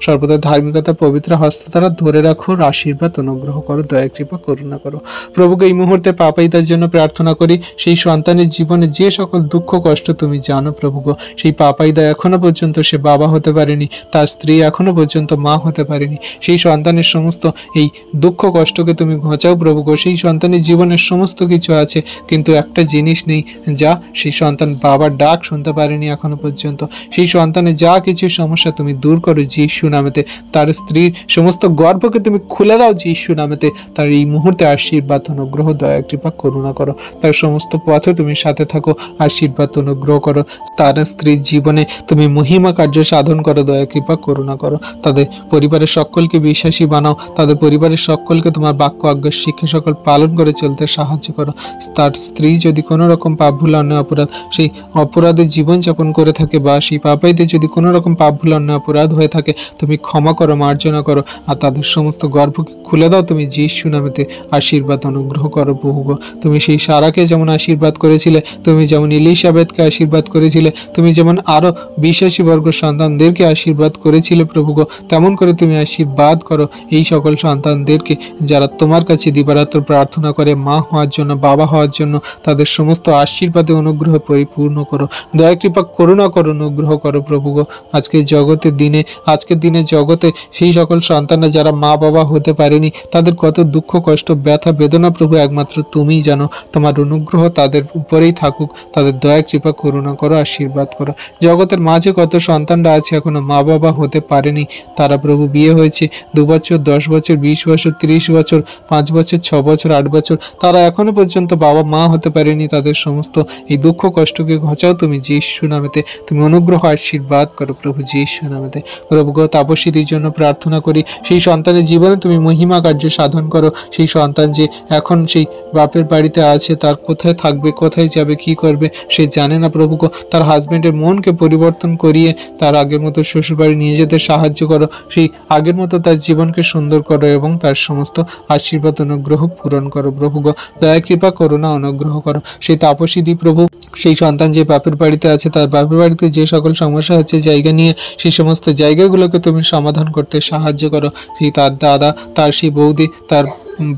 সর্বদা ধার্মিকতা, পবিত্র হস্ত দ্বারা ধরে রাখো, আশীর্বাদ অনুগ্রহ করো, দয়া কৃপা করুণা করো। প্রভুকে এই মুহূর্তে পাপাইতার জন্য প্রার্থনা করি। সেই সন্তানের জীবনে যে সকল দুঃখ কষ্ট তুমি জানো প্রভু গো। সেই পাপাইদা এখনো পর্যন্ত সে বাবা হতে পারেনি, তার স্ত্রী এখনো পর্যন্ত মা হতে পারেনি। সেই সন্তানের সমস্ত এই দুঃখ কষ্টকে তুমি ঘোচাও প্রভু গো। সেই সন্তানের জীবনের সমস্ত কিছু আছে, কিন্তু একটা জিনিস নেই, যা সেই সন্তান বাবার ডাক শুনতে পারেনি এখনো পর্যন্ত। সেই সন্তানের যা কিছু সমস্যা তুমি দূর করো যীশু নামেতে। তার স্ত্রীর সমস্ত গর্ভকে তুমি খুলে দাও যীশু নামেতে। তার এই মুহূর্তে আশীর্বাদ অনুগ্রহ দয়া কৃপা করুণা করো। তার সমস্ত পথে তুমি সাথে থাকো, আশীর্বাদ অনুগ্রহ করো। তার স্ত্রীর জীবনে তুমি মহিমা কার্য সাধন করো, দয়া কৃপা করুণা করো। তাদের পরিবারের সকলকে বিশ্বাসী বানাও। তাদের পরিবারের সকলকে তোমার বাক্য আজ্ঞা শিক্ষা সকল পালন করে চলতে সাহায্য করো। তার স্ত্রী যদি কোনো রকম পাপ ভুল অন্যায় অপরাধ, সেই অপরাধে জীবনযাপন করে থাকে, বা সেই পাপাইতে যদি কোনো রকম পাপ ভুল অন্যায় অপরাধ হয়ে থাকে তুমি ক্ষমা করো, মার্জনা করো, আর তাদের সমস্ত গর্ভকে খুলে দাও তুমি যিশু নামেতে। আশীর্বাদ অনুগ্রহ করো প্রভু গো। তুমি সেই সারাকে যেমন আশীর্বাদ করেছিলে, তুমি যেমন ইলিশাবেথকে আশীর্বাদ করেছিলে, তুমি যেমন আরও বিশ্বাসী বর্গ সন্তানদেরকে আশীর্বাদ করেছিলে প্রভু গো, তেমন করে তুমি আশীর্বাদ করো এই সকল সন্তানদেরকে যারা তোমার কাছে দিবারাত্র প্রার্থনা করে মা হওয়ার জন্য, বাবা হওয়ার জন্য। তাদের সমস্ত আশীর্বাদে অনুগ্রহ পরিপূর্ণ করো, দয়া কৃপা করুণা করো, অনুগ্রহ করো প্রভু গো। আজকের দিনে জগতে সেই সকল সন্তানরা যারা মা বাবা হতে পারেনি, তাদের কত দুঃখ কষ্ট ব্যথা বেদনা প্রভু একমাত্র তুমিই জানো। তোমার অনুগ্রহ তাদের উপরেই থাকুক, তাদের দয়া কৃপা করুণা করো, আশীর্বাদ করো। জগতের মাঝে কত সন্তানরা আছে এখনো মা বাবা হতে পারেনি, তারা প্রভু বিয়ে হয়েছে 2 বছর, 10 বছর, 20 বছর, 30 বছর, 5 বছর, 6 বছর, 8 বছর, তারা এখনো পর্যন্ত বাবা মা হতে পারেনি। তাদের সমস্ত এই দুঃখ কষ্টকে ঘোচাও তুমি যিশু নামেতে, তুমি অনুগ্রহ আশীর্বাদ করো প্রভু যিশু নামেতে। প্রভু গো, তাপসীদের জন্য প্রার্থনা করি, সেই সন্তানের জীবনে তুমি মহিমা কার্য সাধন করো। সেই সন্তান যে এখন সেই বাপের বাড়িতে আছে, তার কোথায় থাকবে, কোথায় যাবে, কি করবে সে জানে না প্রভু গো। তার হাজবেন্ডের মনকে পরিবর্তন করিয়ে তার আগের মতো শ্বশুরবাড়ি নিয়ে যেতে সাহায্য করো, সেই আগের মতো তার জীবনকে সুন্দর করো এবং তার সমস্ত আশীর্বাদ অনুগ্রহ পূরণ করো প্রভু গো। দয়া কৃপা করুণা অনুগ্রহ করো। সেই তাপসীদি প্রভু, সেই সন্তান যে বাপের বাড়িতে আছে, তার বাপের বাড়িতে যে সকল সমস্যা হচ্ছে জায়গা নিয়ে, সেই সমস্ত জায়গাগুলোকে তুমি সমাধান করতে সাহায্য করো। সেই তার দাদা, তার সেই বৌদি, তার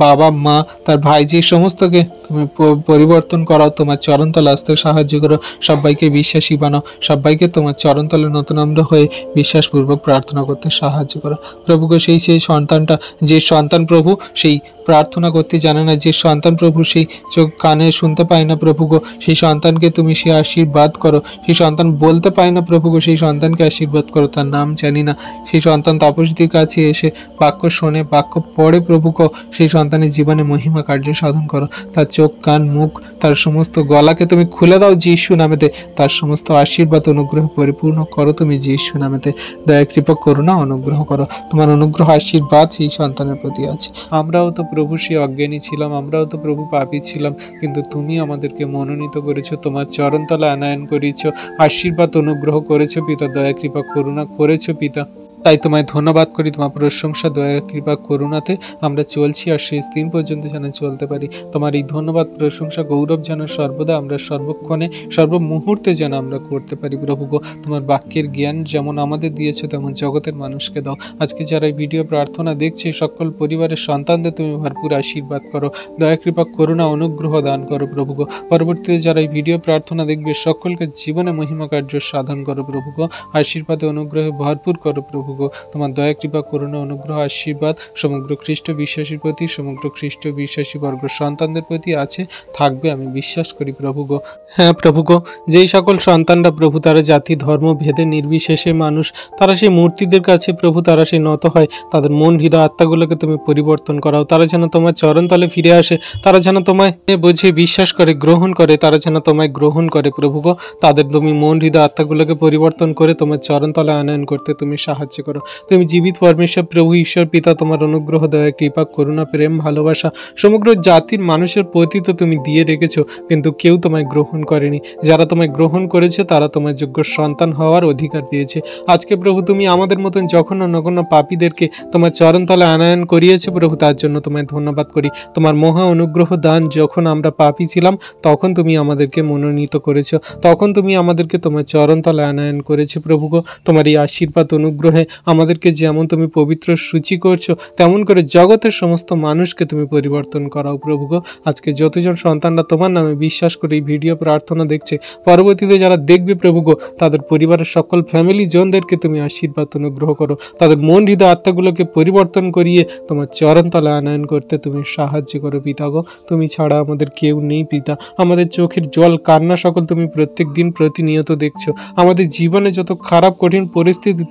বাবা মা, তার ভাই, যে সমস্তকে তুমি পরিবর্তন করাও, তোমার চরণতলে আসতে সাহায্য করো। সবাইকে বিশ্বাসী বানাও, সবাইকে তোমার চরণতলে নতুন আমরা হয়ে বিশ্বাসপূর্বক প্রার্থনা করতে সাহায্য করো প্রভু গো। সেই সন্তানটা, যে সন্তান প্রভু সেই প্রার্থনা করতে জানে না, যে সন্তান প্রভু সেই চোখ কানে শুনতে পায় না প্রভু গো, সেই সন্তানকে তুমি সে আশীর্বাদ করো। সেই সন্তান বলতে পায় না প্রভু গো, সেই সন্তানকে আশীর্বাদ করো। তার নাম জানি না, সেই সন্তান তাপসীর কাছে এসে বাক্য শোনে, বাক্য পড়ে প্রভু গো। সেই সন্তানের জীবনে মহিমা কার্য সাধন করো। তার চোখ কান মুখ, তার সমস্ত গলাকে তুমি খুলে দাও যিশু নামেতে। তার সমস্ত আশীর্বাদ অনুগ্রহ পরিপূর্ণ করো তুমি যিশু নামেতে। দয়া কৃপা করুণা অনুগ্রহ করো। তোমার অনুগ্রহ আশীর্বাদ সেই সন্তানের প্রতি আছে। আমরাও তো প্রভু সে অজ্ঞানী ছিলাম, আমরাও তো প্রভু পাপী ছিলাম, কিন্তু তুমি আমাদেরকে মনোনীত করেছো, তোমার চরণতলে আনয়ন করেছো, আশীর্বাদ অনুগ্রহ করেছো পিতা, দয়া কৃপা করুণা করেছো পিতা। তাই তোমায় ধন্যবাদ করি, তোমার প্রশংসা, দয়া কৃপা করুণাতে আমরা চলছি আর শেষ দিন পর্যন্ত যেন চলতে পারি। তোমার এই ধন্যবাদ প্রশংসা গৌরব যেন সর্বদা আমরা সর্বক্ষণে সর্বমুহূর্তে যেন আমরা করতে পারি প্রভু গো। তোমার বাক্যের জ্ঞান যেমন আমাদের দিয়েছে, তেমন জগতের মানুষকে দাও। আজকে যারা এই ভিডিও প্রার্থনা দেখছে, সকল পরিবারের সন্তানদের তুমি ভরপুর আশীর্বাদ করো, দয়া কৃপা করুণা অনুগ্রহ দান করো প্রভু গো। পরবর্তীতে যারা এই ভিডিও প্রার্থনা দেখবে, সকলকে জীবনে মহিমা কার্য সাধন করো প্রভু গো। আশীর্বাদে অনুগ্রহে ভরপুর করো প্রভু গো। তোমার দয়া কৃপা করুণা অনুগ্রহ আশীর্বাদ সমগ্র খ্রিস্ট বিশ্বাসীর প্রতি, সমগ্র খ্রিস্ট বিশ্বাসী বর্গ সন্তানদের প্রতি আছে, থাকবে, আমি বিশ্বাস করি প্রভু গো। হ্যাঁ প্রভু গো, যেই সকল সন্তানরা প্রভু তারা জাতি ধর্ম ভেদে নির্বিশেষে মানুষ, তারা সেই মূর্তিদের কাছে প্রভু তারা সেই নত হয়, তাদের মন হৃদয় আত্মাগুলোকে তুমি পরিবর্তন করাও। তারা যেন তোমার চরণতলে ফিরে আসে, তারা যেন তোমায় বুঝে বিশ্বাস করে, গ্রহণ করে, তারা যেন তোমায় গ্রহণ করে প্রভু গো। তাদের তুমি মন হৃদয় আত্মাগুলোকে পরিবর্তন করে তোমার চরণতলে আনয়ন করতে তুমি সাহায্য করো। তুমি জীবিত পরমেশ্বর প্রভু ঈশ্বর পিতা, তোমার অনুগ্রহ দয়া কৃপা করুণা প্রেম ভালোবাসা সমগ্র জাতির মানুষের প্রতি তো তুমি দিয়ে রেখেছো, কিন্তু কেউ তোমায় গ্রহণ করেনি। যারা তোমায় গ্রহণ করেছে তারা তোমার যোগ্য সন্তান হওয়ার অধিকার পেয়েছে। আজকে প্রভু তুমি আমাদের মতন জঘন্য নগণ্য পাপীদেরকে তোমার চরণতলে আনয়ন করিয়েছে প্রভু, তার জন্য তোমায় ধন্যবাদ করি। তোমার মহা অনুগ্রহ দান, যখন আমরা পাপী ছিলাম তখন তুমি আমাদেরকে মনোনীত করেছো, তখন তুমি আমাদেরকে তোমার চরণতলে আনয়ন করেছো প্রভু গো। তোমার এই আশীর্বাদ অনুগ্রহে আমাদেরকে যেমন তুমি পবিত্র সূচি করছো, তেমন করে জগতের সমস্ত মানুষকে তুমি পরিবর্তন করাও প্রভু গো। আজকে যতজন সন্তানরা তোমার নামে বিশ্বাস করে এই ভিডিও প্রার্থনা দেখছে, পরবর্তীতে যারা দেখবে প্রভু গো, তাদের পরিবারের সকল ফ্যামিলি জনদেরকে তুমি আশীর্বাদ অনুগ্রহ করো, তাদের মন হৃদয় আত্মাগুলোকে পরিবর্তন করিয়ে তোমার চরণতলে আনয়ন করতে তুমি সাহায্য করো পিতা গো। তুমি ছাড়া আমাদের কেউ নেই পিতা। আমাদের চোখের জল কান্না সকল তুমি প্রত্যেক দিন প্রতিনিয়ত দেখছো। আমাদের জীবনে যত খারাপ কঠিন পরিস্থিতি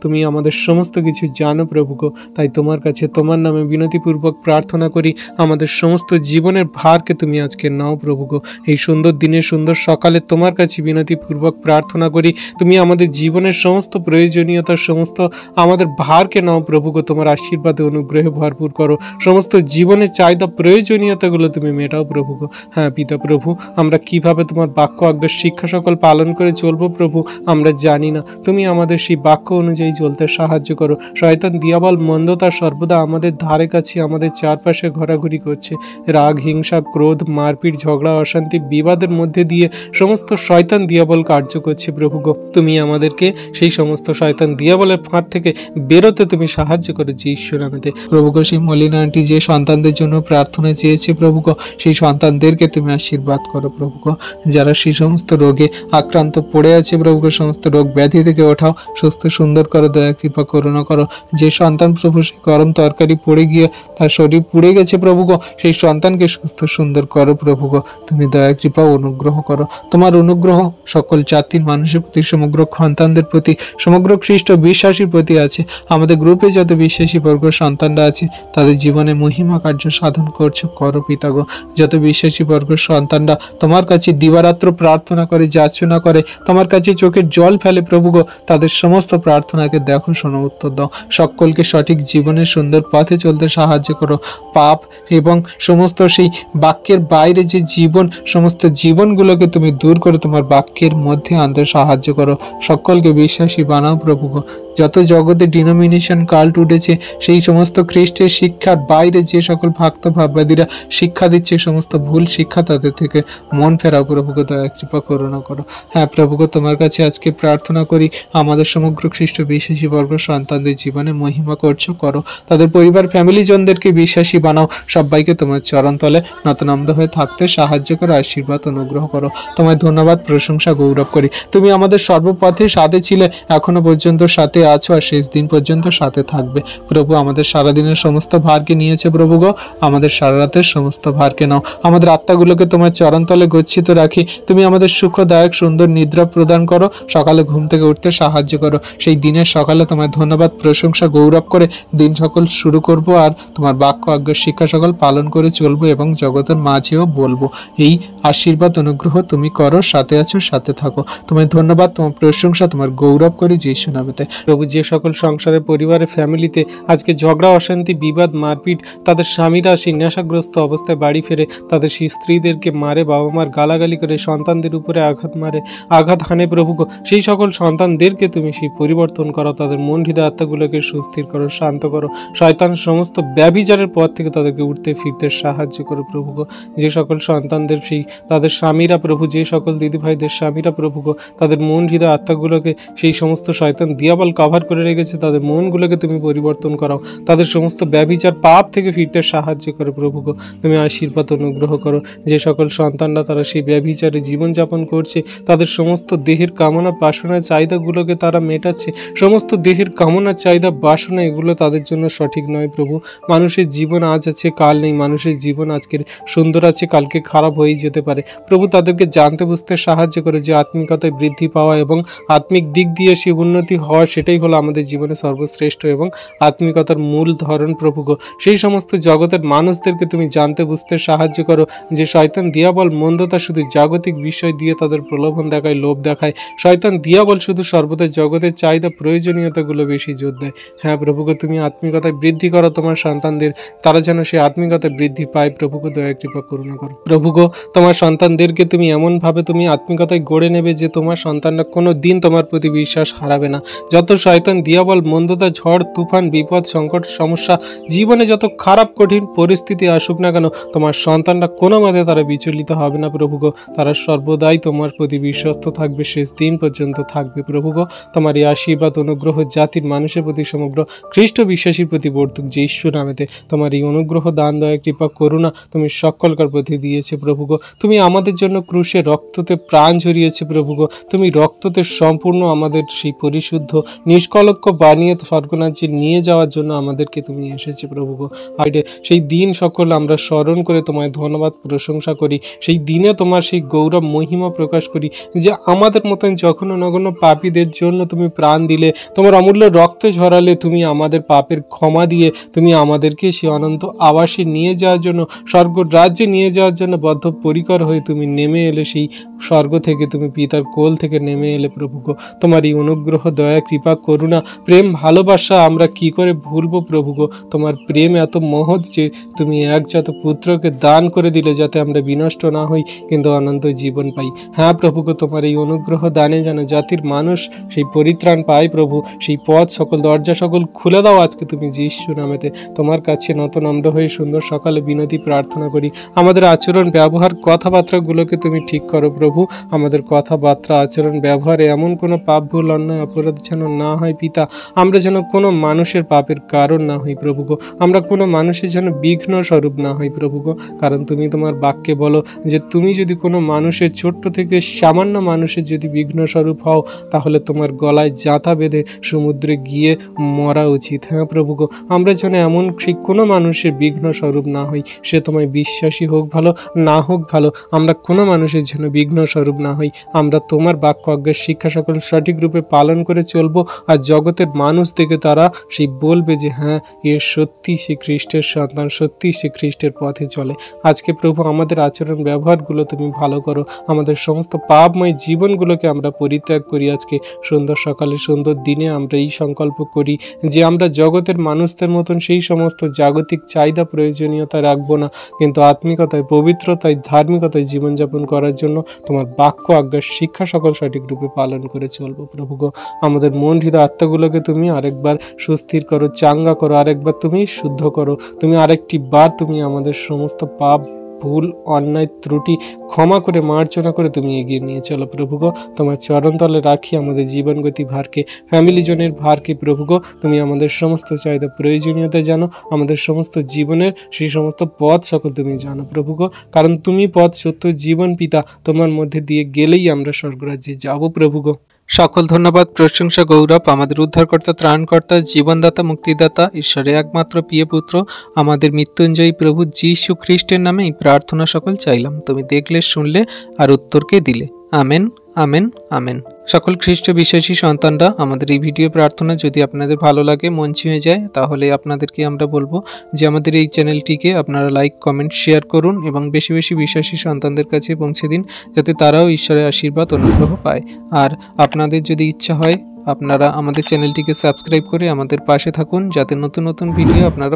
তুমি আমাদের সমস্ত কিছু জানো প্রভু গো। তাই তোমার কাছে তোমার নামে বিনতিপূর্বক প্রার্থনা করি, আমাদের সমস্ত জীবনের ভারকে তুমি আজকে নাও প্রভু গো। এই সুন্দর দিনে সুন্দর সকালে তোমার কাছে বিনতিপূর্বক প্রার্থনা করি, তুমি আমাদের জীবনের সমস্ত প্রয়োজনীয়তার সমস্ত আমাদের ভারকে নাও প্রভু গো। তোমার আশীর্বাদে অনুগ্রহে ভরপুর করো, সমস্ত জীবনের চাহিদা প্রয়োজনীয়তাগুলো তুমি মেটাও প্রভু গো। হ্যাঁ পিতা প্রভু, আমরা কিভাবে তোমার বাক্য আজ্ঞার শিক্ষা সকল পালন করে চলবো প্রভু আমরা জানি না, তুমি আমাদের সেই বাক্য অনুযায়ী চলতে সাহায্য করো। শয়তান দিয়াবল মন্দতা সর্বদা আমাদের ধারে কাছে আমাদের চারপাশে ঘোরাঘুরি করছে। রাগ, হিংসা, ক্রোধ, মারপিট, ঝগড়া, অশান্তি, বিবাদের মধ্যে দিয়ে সমস্ত শয়তান দিয়াবল কার্য করছে। প্রভু গো, তুমি আমাদেরকে সেই সমস্ত শয়তান দিয়াবলের ফাঁদ থেকে বেরোতে তুমি সাহায্য করো যীশু নামেতে। প্রভু গো, সেই মলিনা আন্টি যে সন্তানদের জন্য প্রার্থনা চেয়েছে প্রভু গো, সেই সন্তানদেরকে তুমি আশীর্বাদ করো প্রভু গো। যারা সেই সমস্ত রোগে আক্রান্ত পড়ে আছে প্রভু গো, সমস্ত রোগ ব্যাধি থেকে ওঠাও, সুস্থ সুন্দর করো, দয়া কৃপা করুণা করো। যে সন্তান প্রভু সেই গরম তরকারি পড়ে গিয়ে তার শরীর পুড়ে গেছে প্রভু গো, সেই সন্তানকে সুস্থ সুন্দর করো প্রভু গো। তুমি দয়া কৃপা অনুগ্রহ করো। তোমার অনুগ্রহ সকল জাতির মানুষের প্রতি, সমগ্র সন্তানদের প্রতি, সমগ্র খ্রিস্ট বিশ্বাসীর প্রতি আছে। আমাদের গ্রুপে যত বিশ্বাসী বর্গ সন্তানরা আছে তাদের জীবনে মহিমা কার্য সাধন করছো করো পিতা গো। যত বিশ্বাসী বর্গ সন্তানরা তোমার কাছে দিবারাত্র প্রার্থনা করে, যাচনা করে, তোমার কাছে চোখের জল ফেলে প্রভু গো, তাদের সমস্ত প্রার্থনাকে দেখো, শোনো, উত্তর দাও। সকলকে সঠিক জীবনের সুন্দর পথে চলতে সাহায্য করো। পাপ এবং সমস্ত সেই বাক্যের বাইরে যে জীবন, সমস্ত জীবনগুলোকে তুমি দূর করে তোমার বাক্যের মধ্যে আনতে সাহায্য করো। সকলকে বিশ্বাসী বানাও প্রভু গো। যত জগতে ডিনোমিনেশন কাল্ট উঠেছে, সেই সমস্ত খ্রিস্টের শিক্ষার বাইরে যে সকল ভক্ত ভাববাদীরা শিক্ষা দিচ্ছে, সমস্ত ভুল শিক্ষা তাদের থেকে মন ফেরাও প্রভু গো, দয়া কৃপা করুণা করো। হ্যাঁ প্রভু গো, তোমার কাছে আজকে প্রার্থনা করি, আমাদের সমগ্র খ্রিস্ট বিশ্বাসী বর্গ সন্তানদের জীবনে মহিমা করছো করো। তাদের পরিবার ফ্যামিলিজনদেরকে বিশ্বাসী বানাও। সবাইকে তোমার চরণ তলে নতনম্র হয়ে থাকতে সাহায্য করো, আশীর্বাদ অনুগ্রহ করো। তোমায় ধন্যবাদ, প্রশংসা, গৌরব করি। তুমি আমাদের সর্বপথে সাথে ছিলে, এখনো পর্যন্ত সাথে আছো, আর শেষ দিন পর্যন্ত সাথে থাকবে প্রভু। আমাদের সারাদিনের সমস্ত ভারকে নিয়েছে প্রভু গো, আমাদের সারা রাতের সমস্ত ভারকে নাও। আমাদের আত্মাগুলোকে তোমার চরণতলে গচ্ছিত রাখি। তুমি আমাদের সুখদায়ক সুন্দর নিদ্রা প্রদান করো, সকালে ঘুম থেকে উঠতে সাহায্য করো। সেই দিনের সকালে তোমার ধন্যবাদ, প্রশংসা, গৌরব করে দিন সকল শুরু করব, আর তোমার বাক্য আজ্ঞা শিক্ষা সকল পালন করে চলবো এবং জগতের মাঝেও বলবো। এই আশীর্বাদ অনুগ্রহ তুমি করো, সাথে আছো, সাথে থাকো। তোমার ধন্যবাদ, তোমার প্রশংসা, তোমার গৌরব করি যীশু নামেতে। প্রভু, যে সকল সংসারে, পরিবারে, ফ্যামিলিতে আজকে ঝগড়া, অশান্তি, বিবাদ, মারপিট, তাদের স্বামীরা সেই নেশাগ্রস্ত অবস্থায় বাড়ি ফেরে তাদের সেই স্ত্রীদেরকে মারে, বাবা মার গালাগালি করে, সন্তানদের উপরে আঘাত মারে, আঘাত হানে প্রভু গো, সেই সকল সন্তানদেরকে তুমি সেই পরিবর্তন করো, তাদের মন হৃদয় আত্মাগুলোকে সুস্থির করো, শান্ত করো। শয়তান সমস্ত ব্যভিচারের পথ থেকে তাদেরকে উঠতে ফিরতে সাহায্য করো প্রভু গো। যে সকল সন্তানদের সেই তাদের স্বামীরা প্রভু, যে সকল দিদিভাইদের স্বামীরা প্রভু গো, তাদের মন হৃদয় আত্মাগুলোকে সেই সমস্ত শয়তান দিয়াবল কভার করে রেখেছে, তাদের মনগুলোকে তুমি পরিবর্তন করাও, তাদের সমস্ত ব্যভিচার পাপ থেকে ফিরতে সাহায্য করো প্রভু গো। তুমি আশীর্বাদ অনুগ্রহ করো। যে সকল সন্তানরা তারা সেই ব্যভিচারে জীবনযাপন করছে, তাদের সমস্ত দেহের কামনা বাসনার চাহিদাগুলোকে তারা মেটাচ্ছে, সমস্ত দেহের কামনা চাহিদা বাসনা এগুলো তাদের জন্য সঠিক নয় প্রভু। মানুষের জীবন আজ আছে, কাল নেই। মানুষের জীবন আজকের সুন্দর আছে, কালকে খারাপ হয়ে যেতে পারে প্রভু। তাদেরকে জানতে বুঝতে সাহায্য করে যে আত্মিকতায় বৃদ্ধি পাওয়া এবং আত্মিক দিক দিয়ে সে উন্নতি হওয়া, সেটাই হলো আমাদের জীবনে সর্বশ্রেষ্ঠ এবং আত্মিকতার মূল ধরন প্রভু গো। সেই সমস্ত জগতের মানুষদেরকে তুমি জানতে বুঝতে সাহায্য করো যে শয়তান দিয়াবল মন্দতা শুধু জাগতিক বিষয় দিয়ে তাদের প্রলোভন দেখায়, লোভ দেখায়। শয়তান দিয়াবল শুধু সর্বদা জগতের চাহিদা, প্রয়োজনীয়তাগুলো বেশি জোর দেয়। হ্যাঁ প্রভু গো, তুমি আত্মিকতায় বৃদ্ধি করো তোমার সন্তানদের, তারা যেন সেই আত্মিকতায় বৃদ্ধি পায় প্রভু গো, দয়া কৃপা করুণা করো প্রভু গো। তোমার সন্তানদেরকে তুমি এমনভাবে তুমি আত্মিকতায় গড়ে নেবে যে তোমার সন্তানরা কোনো দিন তোমার প্রতি বিশ্বাস হারাবে না। যত শয়তান দিয়াবল মন্দতা, ঝড়, তুফান, বিপদ, সংকট, সমস্যা, জীবনে যত খারাপ কঠিন পরিস্থিতি আসুক না কেন, তোমার সন্তানরা কোনো মতে তারা বিচলিত হবে না প্রভু গো। তারা সর্বদাই তোমার প্রতি বিশ্বস্ত থাকবে, শেষ দিন পর্যন্ত থাকবে প্রভু গো। তোমার এই আশীর্বাদ অনুগ্রহ জাতির মানুষের প্রতি, সমগ্র খ্রিস্ট বিশ্বাসীর প্রতি বর্তুক যীশু নামেতে। তোমার এই অনুগ্রহ, দান, দয়া, কৃপা, করুণা তুমি সকলকার প্রতি দিয়েছে প্রভু গো। তুমি আমাদের জন্য ক্রুশে রক্ততে প্রাণ ঝরিয়েছে প্রভু গো। তুমি রক্ততে সম্পূর্ণ আমাদের সেই পরিশুদ্ধ নিষ্কলঙ্ক বানিয়ে স্বর্গরাজ্যে নিয়ে যাওয়ার জন্য আমাদেরকে তুমি এসেছে প্রভু গো। আর সেই দিন সকল আমরা স্মরণ করে তোমায় ধন্যবাদ, প্রশংসা করি। সেই দিনে তোমার সেই গৌরব মহিমা প্রকাশ করি যে আমাদের মতন যখনও নগণ্য পাপীদের জন্য তুমি প্রাণ দিলে, তোমার অমূল্য রক্ত ঝরালে, তুমি আমাদের পাপের ক্ষমা দিয়ে তুমি আমাদেরকে সেই অনন্ত আবাসে নিয়ে যাওয়ার জন্য, স্বর্গ রাজ্যে নিয়ে যাওয়ার জন্য বদ্ধপরিকর হয়ে তুমি নেমে এলে, সেই স্বর্গ থেকে তুমি পিতার কোল থেকে নেমে এলে প্রভু গো। তোমার এই অনুগ্রহ, দয়া, কৃপা, করুণা, প্রেম, ভালোবাসা আমরা কি করে ভুলবো প্রভু গো। তোমার প্রেম এত মহৎ যে তুমি একজাত পুত্রকে দান করে দিলে, যাতে আমরা বিনষ্ট না হই কিন্তু অনন্ত জীবন পাই। হ্যাঁ প্রভু গো, তোমার এই অনুগ্রহ দানে যেন জাতির মানুষ সেই পরিত্রাণ পায় প্রভু। সেই পথ সকল দরজা সকল খুলে দাও আজকে তুমি যিশু নামেতে। তোমার কাছে নত নম্র হয়ে সুন্দর সকালে বিনতি প্রার্থনা করি। আমাদের আচরণ, ব্যবহার, কথাবার্তাগুলোকে তুমি ঠিক করো প্রভু। আমাদের কথাবার্তা, আচরণ, ব্যবহারে এমন কোনো পাপ, ভুল, অন্যায়, অপরাধ যেন না হয় পিতা। আমরা যেন কোনো মানুষের পাপের কারণ না হই প্রভু গো। আমরা কোনো মানুষের যেন বিঘ্ন স্বরূপ না হই প্রভু গো। কারণ তুমি তোমার বাক্যে বলো যে তুমি যদি কোনো মানুষের, ছোট্ট থেকে সামান্য মানুষের যদি বিঘ্ন স্বরূপ হও, তাহলে তোমার গলায় জাঁতা বেঁধে সমুদ্রে গিয়ে মরা উচিত। হ্যাঁ প্রভু গো, আমরা যেন এমন ঠিক কোনো মানুষের বিঘ্ন স্বরূপ না হই। সে তোমায় বিশ্বাসী হোক ভালো, না হোক ভালো, আমরা কোনো মানুষের যেন বিঘ্ন স্বরূপ না হই। আমরা তোমার বাক্য আজ্ঞার শিক্ষা সকল সঠিক রূপে পালন করে চলবো। আর জগতের মানুষ থেকে তারা সেই বলবে যে হ্যাঁ, এ সত্যি সে খ্রিস্টের সন্তান, সত্যি সে খ্রিস্টের পথে চলে। আজকে প্রভু আমাদের আচরণ ব্যবহারগুলো তুমি ভালো করো। আমাদের সমস্ত পাপময় জীবনগুলোকে আমরা পরিত্যাগ করি। আজকে সুন্দর সকালে, সুন্দর দিনে আমরা এই সংকল্প করি যে আমরা জগতের মানুষদের মতন সেই সমস্ত জাগতিক চাহিদা, প্রয়োজনীয়তা রাখবো না, কিন্তু আত্মিকতায়, পবিত্রতায়, ধার্মিকতায় জীবনযাপন করার জন্য তোমার বাক্য আজ্ঞার শিক্ষা সকল সঠিক রূপে পালন করে চলবো প্রভু গো। আমাদের মন, হৃদয়, আত্মাগুলোকে তুমি আরেকবার সুস্থির করো, চাঙ্গা করো, আরেকবার তুমি শুদ্ধ করো। তুমি আরেকটি বার তুমি আমাদের সমস্ত পাপ, ভুল, অন্যায়, ত্রুটি ক্ষমা করে, মার্জনা করে তুমি এগিয়ে নিয়ে চলো প্রভু গো। তোমার চরণতলে রাখি আমাদের জীবনগতি ভারকে, ফ্যামিলি জনের ভারকে প্রভু গো। তুমি আমাদের সমস্ত চাহিদা, প্রয়োজনীয়তা জানো, আমাদের সমস্ত জীবনের সেই সমস্ত পথ সকল তুমি জানো প্রভু গো। কারণ তুমি পথ, সত্য, জীবন পিতা। তোমার মধ্যে দিয়ে গেলেই আমরা স্বর্গরাজ্যে যাব প্রভু গো। সকল ধন্যবাদ, প্রশংসা, গৌরব আমাদের উদ্ধারকর্তা, ত্রাণকর্তা, জীবনদাতা, মুক্তিদাতা, ঈশ্বরের একমাত্র প্রিয় পুত্র, আমাদের মৃত্যুঞ্জয়ী প্রভু যীশু খ্রিস্টের নামে এই প্রার্থনা সকল চাইলাম। তুমি দেখলে, শুনলে আর উত্তরকে দিলে। Amen, amen, amen. সকল খ্রিস্ট বিশ্বাসী সন্তানরা, আমাদের এই ভিডিও প্রার্থনা যদি আপনাদের ভালো লাগে, মন ছুঁয়ে যায়, তাহলে আপনাদেরকে আমরা বলবো যে আমাদের এই চ্যানেলটিকে আপনারা লাইক, কমেন্ট, শেয়ার করুন এবং বেশি বেশি বিশ্বাসী সন্তানদের কাছে পৌঁছে দিন, যাতে তারাও ঈশ্বরের আশীর্বাদ, অনুগ্রহ পায়। আর আপনাদের যদি ইচ্ছা হয়, আপনারা আমাদের চ্যানেলটিকে সাবস্ক্রাইব করে আমাদের পাশে থাকুন, যাতে নতুন নতুন ভিডিও আপনারা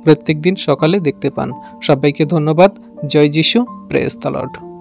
প্রত্যেক দিন সকালে দেখতে পান। সবাইকে ধন্যবাদ। জয় যিশু, প্রেজ দ্য লর্ড।